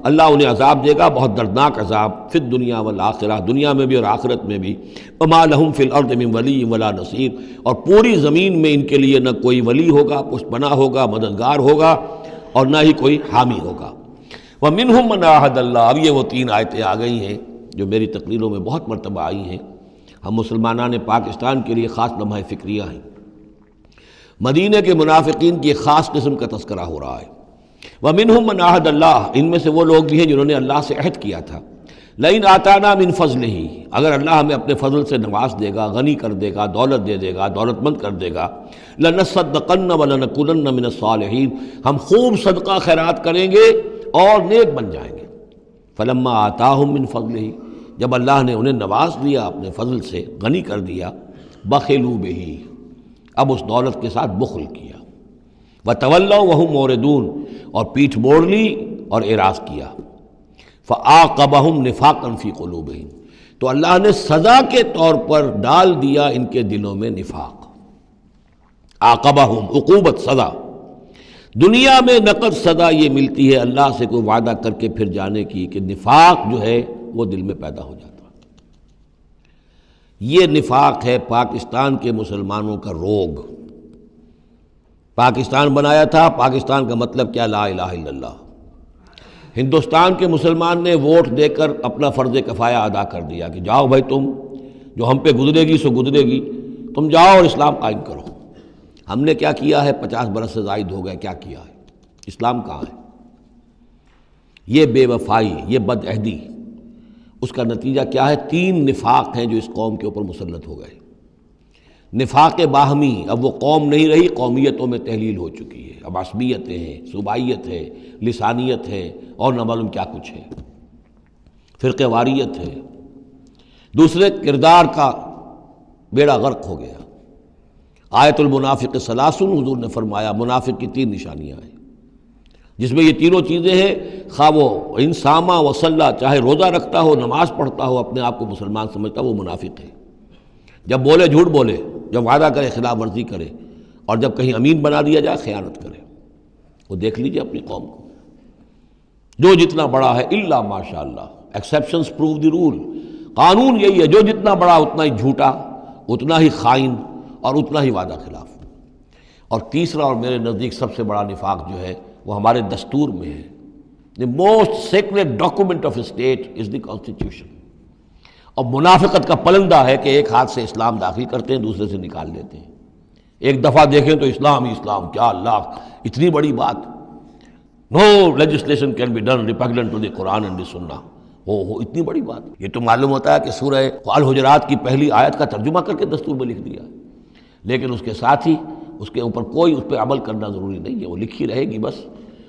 اللہ انہیں عذاب دے گا، بہت دردناک عذاب، فی الدنیا والآخرہ، دنیا میں بھی اور آخرت میں بھی۔ وَمَا لَهُمْ فِي الْأَرْضِ مِنْ وَلِيٍّ وَلَا نَصِيرٍ، اور پوری زمین میں ان کے لیے نہ کوئی ولی ہوگا، پشت پناہ ہوگا، مددگار ہوگا، اور نہ ہی کوئی حامی ہوگا۔ وَمِنْهُمْ مَنْ عَاهَدَ اللَّهُ، اب یہ وہ 3 آیتیں آ گئی ہیں جو میری تقریروں میں بہت مرتبہ آئی ہیں، ہم مسلمانان پاکستان کے لیے خاص لمحہ فکریہ ہیں۔ مدینہ کے منافقین کی ایک خاص قسم کا تذکرہ ہو رہا ہے۔ وَمِنْهُمْ مَنْ عَاهَدَ اللَّهُ، ان میں سے وہ لوگ بھی ہیں جنہوں نے اللہ سے عہد کیا تھا، لَئِنْ آتَانَا مِنْ فَضْلِهِ، اگر اللہ ہمیں اپنے فضل سے نواز دے گا، غنی کر دے گا، دولت دے دے گا، دولت مند کر دے گا، لَنَصَّدَّقَنَّ وَلَنَكُونَنَّ مِنَ الصَّالِحِينَ، ہم خوب صدقہ خیرات کریں گے اور نیک بن جائیں گے۔ فَلَمَّا آتَاهُم مِنْ فَضْلِهِ، جب اللہ نے انہیں نواز دیا اپنے فضل سے، غنی کر دیا، بَخِلُوا بِهِ، اب اس دولت کے ساتھ بخل کیا، وَتَوَلَّوْا وَهُمْ مُعْرِضُونَ، اور پیٹھ موڑ لی اور اعراض کیا. فَعَاقَبَهُمْ نِفَاقًا فِي قُلُوبِهِمْ، تو اللہ نے سزا کے طور پر ڈال دیا ان کے دلوں میں نفاق. عاقبہم، عقوبت، سزا. دنیا میں نقد سزا یہ ملتی ہے اللہ سے کوئی وعدہ کر کے پھر جانے کی کہ نفاق جو ہے وہ دل میں پیدا ہو جاتا. یہ نفاق ہے پاکستان کے مسلمانوں کا روگ. پاکستان بنایا تھا، پاکستان کا مطلب کیا؟ لا الہ الا اللہ. ہندوستان کے مسلمان نے ووٹ دے کر اپنا فرض کفایہ ادا کر دیا کہ جاؤ بھائی، تم جو ہم پہ گزرے گی سو گزرے گی، تم جاؤ اور اسلام قائم کرو. ہم نے کیا کیا ہے؟ 50 برس سے زائد ہو گئے، کیا کیا ہے؟ اسلام کہاں ہے؟ یہ بے وفائی، یہ بد عہدی، اس کا نتیجہ کیا ہے؟ 3 نفاق ہیں جو اس قوم کے اوپر مسلط ہو گئے. نفاق باہمی، اب وہ قوم نہیں رہی، قومیتوں میں تحلیل ہو چکی ہے. اب عصبیتیں ہیں، صوبائیت ہے، لسانیت ہے، اور نہ معلوم کیا کچھ ہے، فرقہ واریت ہے. دوسرے، کردار کا بیڑا غرق ہو گیا. آیت المنافق ثلاث، حضور نے فرمایا منافق کی 3 نشانیاں ہیں، جس میں یہ تینوں چیزیں ہیں. خواہ وہ انسامہ وصلہ، چاہے روزہ رکھتا ہو، نماز پڑھتا ہو، اپنے آپ کو مسلمان سمجھتا ہو، وہ منافق ہے. جب بولے جھوٹ بولے، جب وعدہ کرے خلاف ورزی کرے، اور جب کہیں امین بنا دیا جائے خیانت کرے. وہ دیکھ لیجئے اپنی قوم کو، جو جتنا بڑا ہے الا ماشاء اللہ، ایکسیپشنز پروو دی رول. قانون یہی ہے، جو جتنا بڑا اتنا ہی جھوٹا، اتنا ہی خائن، اور اتنا ہی وعدہ خلاف. اور تیسرا اور میرے نزدیک سب سے بڑا نفاق جو ہے وہ ہمارے دستور میں ہے. The most secret document of state is the constitution. اور منافقت کا پلندہ ہے کہ ایک ہاتھ سے اسلام داخل کرتے ہیں، دوسرے سے نکال دیتے ہیں. ایک دفعہ دیکھیں تو اسلام ہی اسلام، کیا اللہ، اتنی بڑی بات. No legislation can be done repugnant to the Quran and the Sunnah. ہو اتنی بڑی بات. یہ تو معلوم ہوتا ہے کہ سورہ الحجرات کی پہلی آیت کا ترجمہ کر کے دستور میں لکھ دیا، لیکن اس کے ساتھ ہی اس کے اوپر کوئی اس پہ عمل کرنا ضروری نہیں ہے، وہ لکھی رہے گی بس.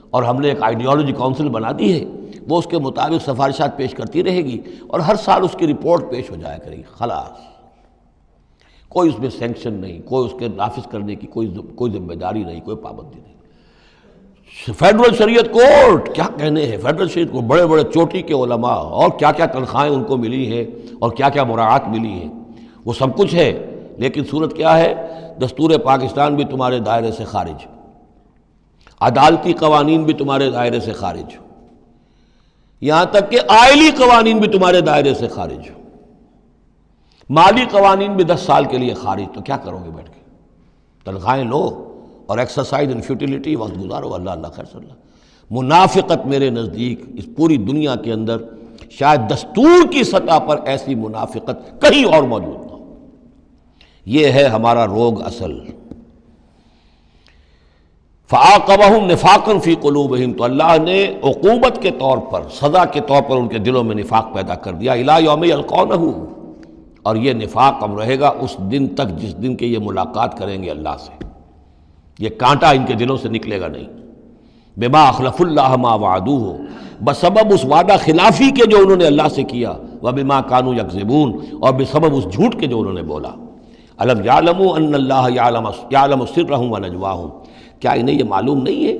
اور ہم نے ایک آئیڈیالوجی کونسل بنا دی ہے، وہ اس کے مطابق سفارشات پیش کرتی رہے گی، اور ہر سال اس کی رپورٹ پیش ہو جایا کرے گی. خلاص، کوئی اس میں سینکشن نہیں، کوئی اس کے نافذ کرنے کی کوئی ذمہ داری نہیں، کوئی پابندی نہیں. فیڈرل شریعت کورٹ، کیا کہنے ہیں فیڈرل شریعت کو، بڑے بڑے چوٹی کے علماء، اور کیا کیا تنخواہیں ان کو ملی ہیں، اور کیا کیا مراعات ملی ہیں، وہ سب کچھ ہے. لیکن صورت کیا ہے؟ دستور پاکستان بھی تمہارے دائرے سے خارج، عدالتی قوانین بھی تمہارے دائرے سے خارج، یہاں تک کہ آئلی قوانین بھی تمہارے دائرے سے خارج، مالی قوانین بھی 10 سال کے لیے خارج. تو کیا کرو گے بیٹھ کے؟ تنخواہیں لو اور ایکسرسائز ان فیوٹیلیٹی وقت گزارو. اللہ اللہ خیر صلی اللہ. منافقت میرے نزدیک اس پوری دنیا کے اندر شاید دستور کی سطح پر ایسی منافقت کہیں اور موجود نہ ہو. یہ ہے ہمارا روگ اصل. فَعَاقَبَهُمْ نِفَاقًا فِي قُلُوبِهِمْ، تو اللہ نے عقوبت کے طور پر، سزا کے طور پر ان کے دلوں میں نفاق پیدا کر دیا. إِلَىٰ يَوْمِ يَلْقَوْنَهُ، اور یہ نفاق اب رہے گا اس دن تک جس دن کے یہ ملاقات کریں گے اللہ سے. یہ کانٹا ان کے دلوں سے نکلے گا نہیں. بِمَا أَخْلَفُوا اللَّهَ مَا وَعَدُوهُ، بسبب اس وعدہ خلافی کے جو انہوں نے اللہ سے کیا. وَبِمَا كَانُوا يَكْذِبُونَ، اور بسبب اس جھوٹ کے جو انہوں نے بولا. أَلَمْ يَعْلَمُوا أَنَّ اللَّهَ يَعْلَمُ سِرَّهُمْ وَنَجْوَاهُمْ، کیا انہیں یہ معلوم نہیں ہے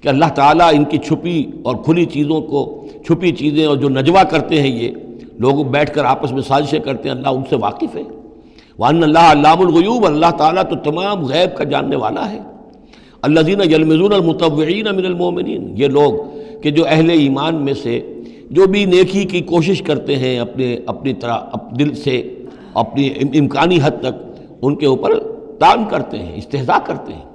کہ اللہ تعالیٰ ان کی چھپی اور کھلی چیزوں کو، چھپی چیزیں اور جو نجوا کرتے ہیں یہ لوگ بیٹھ کر آپس میں سازشیں کرتے ہیں، اللہ ان سے واقف ہے. وَأَنَّ اللَّهَ عَلَّامُ الْغُيُوبِ، اللہ تعالیٰ تو تمام غیب کا جاننے والا ہے. الَّذِينَ يَلْمِزُونَ الْمُطَوِّعِينَ مِنَ الْمُؤْمِنِينَ، یہ لوگ کہ جو اہل ایمان میں سے جو بھی نیکی کی کوشش کرتے ہیں اپنی طرح دل سے، اپنی امکانی حد تک ان کے اوپر طعن کرتے ہیں، استہزاء کرتے ہیں.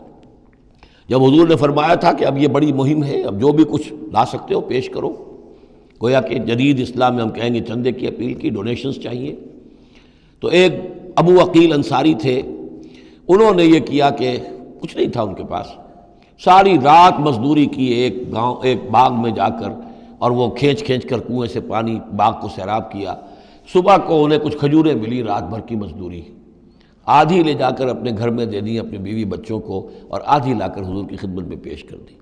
جب حضور نے فرمایا تھا کہ اب یہ بڑی مہم ہے، اب جو بھی کچھ لا سکتے ہو پیش کرو، گویا کہ جدید اسلام میں ہم کہیں گے چندے کی اپیل کی، ڈونیشنز چاہیے. تو ایک ابو عقیل انصاری تھے، انہوں نے یہ کیا کہ کچھ نہیں تھا ان کے پاس، ساری رات مزدوری کی ایک باغ میں جا کر، اور وہ کھینچ کر کنویں سے پانی باغ کو سیراب کیا. صبح کو انہیں کچھ کھجوریں ملی، رات بھر کی مزدوری، آدھی لے جا کر اپنے گھر میں دے دی اپنی بیوی بچوں کو، اور آدھی لا کر حضور کی خدمت میں پیش کر دی.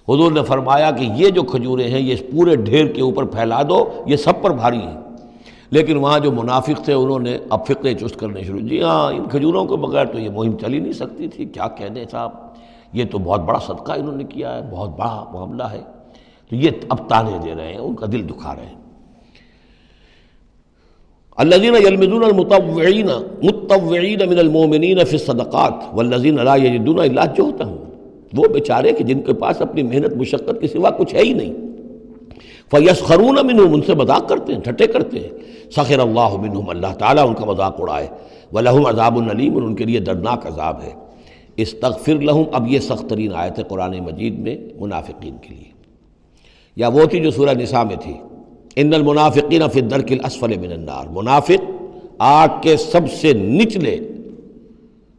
حضور نے فرمایا کہ یہ جو کھجوریں ہیں یہ اس پورے ڈھیر کے اوپر پھیلا دو، یہ سب پر بھاری ہیں. لیکن وہاں جو منافق تھے انہوں نے اب فقے چست کرنے شروع. جی ہاں، ان کھجوروں کے بغیر تو یہ مہم چل ہی نہیں سکتی تھی. کیا کہنے صاحب، یہ تو بہت بڑا صدقہ انہوں نے کیا ہے، بہت بڑا معاملہ ہے. تو یہ اب تانے دے رہے ہیں، ان کا دل دکھا رہے ہیں. الذین یلمزون المطوعین من المؤمنین فی الصدقات والذین لا یجدون الا جہدہم، وہ بیچارے کہ جن کے پاس اپنی محنت مشقت کے سوا کچھ ہے ہی نہیں. فیسخرون منہم، ان سے مذاق کرتے ہیں، ٹھٹے کرتے ہیں. سخر اللہ منہم، اللہ تعالیٰ ان کا مذاق اڑائے. ولہم عذاب علیم، اور ان کے لیے دردناک عذاب ہے. استغفر لہم، اب یہ سخت ترین آیت ہے قرآن مجید میں منافقین کے لیے. یا وہ تھی جو سورہ نساء میں تھی، ان المنافقین فی الدرک الاسفل من النار، منافق آگ کے سب سے نچلے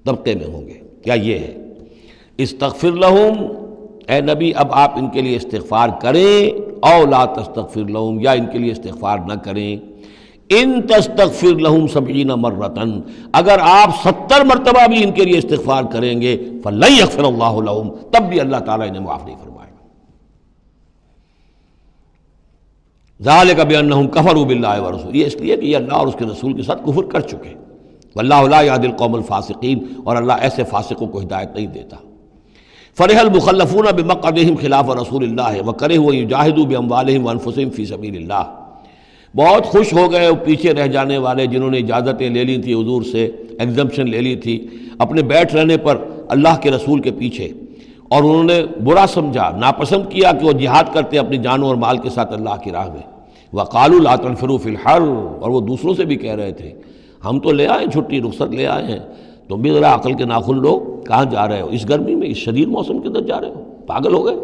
طبقے میں ہوں گے. کیا یہ ہے؟ استغفر لہم، اے نبی اب آپ ان کے لیے استغفار کریں، او لا تستغفر لہم، یا ان کے لیے استغفار نہ کریں. ان تستغفر لہم 70 مرتن، اگر آپ 70 مرتبہ بھی ان کے لیے استغفار کریں گے، فلن یغفر اللہ لہم، تب بھی اللہ تعالیٰ انہیں معاف نہیں فرمائے گا. ذالک بانہم کفروا باللہ ورسولہ، یہ اس لیے کہ یہ اللہ اور اس کے رسول کے ساتھ کفر کر چکے. واللہ لا یہدی القوم الفاسقین، اور اللہ ایسے فاسقوں کو ہدایت نہیں دیتا. فرح المخلفون بمقعدہم خلاف رسول اللہ وکرہوا ان یجاہدوا باموالہم وانفسہم فی سبیل اللہ، بہت خوش ہو گئے وہ پیچھے رہ جانے والے جنہوں نے اجازتیں لے لی تھی حضور سے، ایگزمپشن لے لی تھی اپنے بیٹھ رہنے پر اللہ کے رسول کے پیچھے، اور انہوں نے برا سمجھا، ناپسند کیا کہ وہ جہاد کرتے اپنی جانوں اور مال کے ساتھ اللہ کی راہ میں. وقالوا لا تنفروا فی الحر، اور وہ دوسروں سے بھی کہہ رہے تھے ہم تو لے آئے چھٹی رخصت لے آئے ہیں، تم بھی ذرا عقل کے ناخن لو، کہاں جا رہے ہو اس گرمی میں، اس شدید موسم کے اندر جا رہے ہو، پاگل ہو گئے.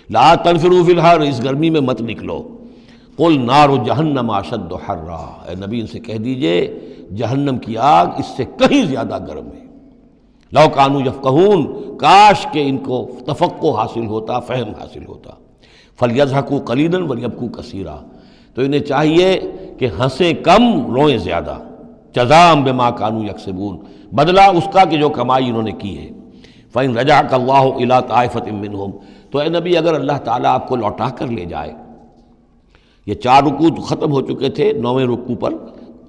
لا تنفروا فی الحر، اس گرمی میں مت نکلو. قل نار جہنم اشد حرا، اے نبی ان سے کہہ دیجئے جہنم کی آگ اس سے کہیں زیادہ گرم ہے. لو کانوا یفقہون، کاش کہ ان کو تفقہ حاصل ہوتا، فہم حاصل ہوتا. فلیضحکوا قلیلا ولیبکوا کثیرا، تو انہیں چاہیے کہ ہنسیں کم روئیں زیادہ. جزاء بما کانوا یکسبون، بدلہ اس کا کہ جو کمائی انہوں نے کی ہے. فإن رجعک اللہ الی طائفۃ منہم، تو اے نبی اگر اللہ تعالیٰ آپ کو لوٹا کر لے جائے، یہ 4 رکوع ختم ہو چکے تھے، 9ویں رکوع پر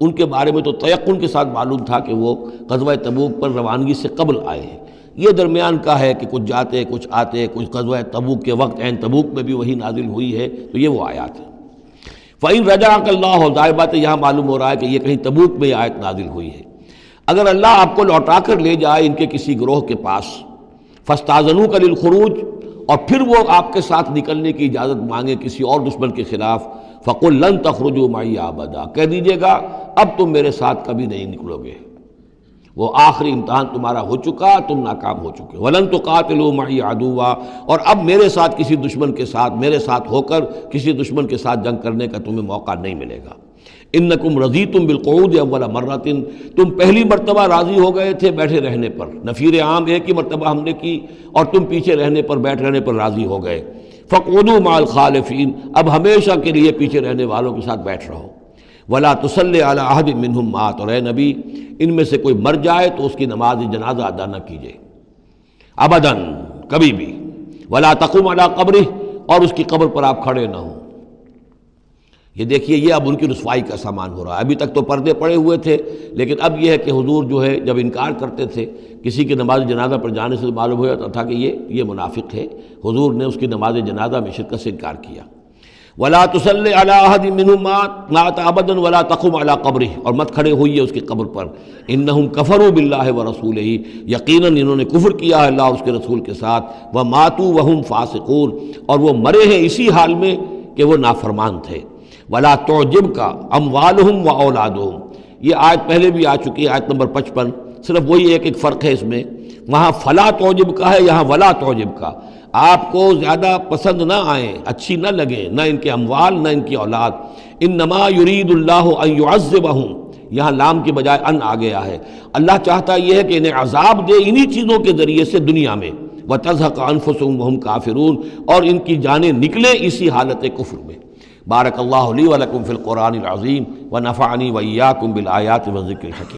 ان کے بارے میں تو تیقن کے ساتھ معلوم تھا کہ وہ غزوہ تبوک پر روانگی سے قبل آئے ہیں. یہ درمیان کا ہے کہ کچھ جاتے کچھ آتے، کچھ غزوہ تبوک کے وقت عین تبوک میں بھی وہی نازل ہوئی ہے، تو یہ وہ آیات ہے. فإن رجعک اللہ، ظاہر بات ہے یہاں معلوم ہو رہا ہے کہ یہ کہیں تبوک میں یہ آیت نازل ہوئی ہے. اگر اللہ آپ کو لوٹا کر لے جائے ان کے کسی گروہ کے پاس، فاستاذنوک للخروج، اور پھر وہ آپ کے ساتھ نکلنے کی اجازت مانگے کسی اور دشمن کے خلاف، فقل لن تخرجوا معی ابدا، کہہ دیجیے گا اب تم میرے ساتھ کبھی نہیں نکلو گے، وہ آخری امتحان تمہارا ہو چکا، تم ناکام ہو چکے. ولن تقاتلوا معی عدوا، اور اب میرے ساتھ کسی دشمن کے ساتھ، میرے ساتھ ہو کر کسی دشمن کے ساتھ جنگ کرنے کا تمہیں موقع نہیں ملے گا. انکم رضیتم بالقعود اول مرۃ، تم پہلی مرتبہ راضی ہو گئے تھے بیٹھے رہنے پر، نفیر عام ایک ہی مرتبہ ہم نے کی اور تم پیچھے رہنے پر، بیٹھ رہنے پر راضی ہو گئے. فاقعدوا مع الخالفین، اب ہمیشہ کے لیے پیچھے رہنے والوں کے ساتھ بیٹھ رہو. ولا تصلی علی احد منہم مات، اور اے نبی ان میں سے کوئی مر جائے تو اس کی نماز جنازہ ادا نہ کیجیے ابداً، کبھی بھی. ولا تقم علی قبرہ، اور اس کی قبر پر آپ کھڑے نہ ہوں. یہ دیکھیے یہ اب ان کی رسوائی کا سامان ہو رہا ہے. ابھی تک تو پردے پڑے ہوئے تھے، لیکن اب یہ ہے کہ حضور جو ہے جب انکار کرتے تھے کسی کی نماز جنازہ پر جانے سے معلوم ہو جاتا تھا کہ یہ منافق ہے. حضور نے اس کی نماز جنازہ میں شرکت سے انکار کیا. ولا تصلی علی احد منہم مات ابدا ولا تقم علی قبرہ، اور مت کھڑے ہوئیے اس کی قبر پر. انہم کفروا باللہ ورسولہ، یقیناً انہوں نے کفر کیا ہے اللہ اور اس کے رسول کے ساتھ. وماتوا وہم فاسقون، اور وہ مرے ہیں اسی حال میں کہ وہ نافرمان تھے. ولا تعجبک اموالہم واولادہم، یہ آیت پہلے بھی آ چکی ہے، آیت نمبر 55. صرف وہی ایک فرق ہے اس میں، وہاں فلا تعجبک ہے، یہاں ولا تعجبک. آپ کو زیادہ پسند نہ آئیں، اچھی نہ لگیں، نہ ان کے اموال نہ ان کی اولاد. انما یرید اللہ ان یعذبہم، یہاں لام کے بجائے ان آ گیا ہے. اللہ چاہتا یہ ہے کہ انہیں عذاب دے انہی چیزوں کے ذریعے سے دنیا میں. وتزہق انفسہم وہم کافرون، اور ان کی جانیں نکلیں اسی حالت کفر میں. بارک اللہ لی ولکم فی القرآن العظیم ونفعنی وإیاکم بالآیات والذکر الحکیم.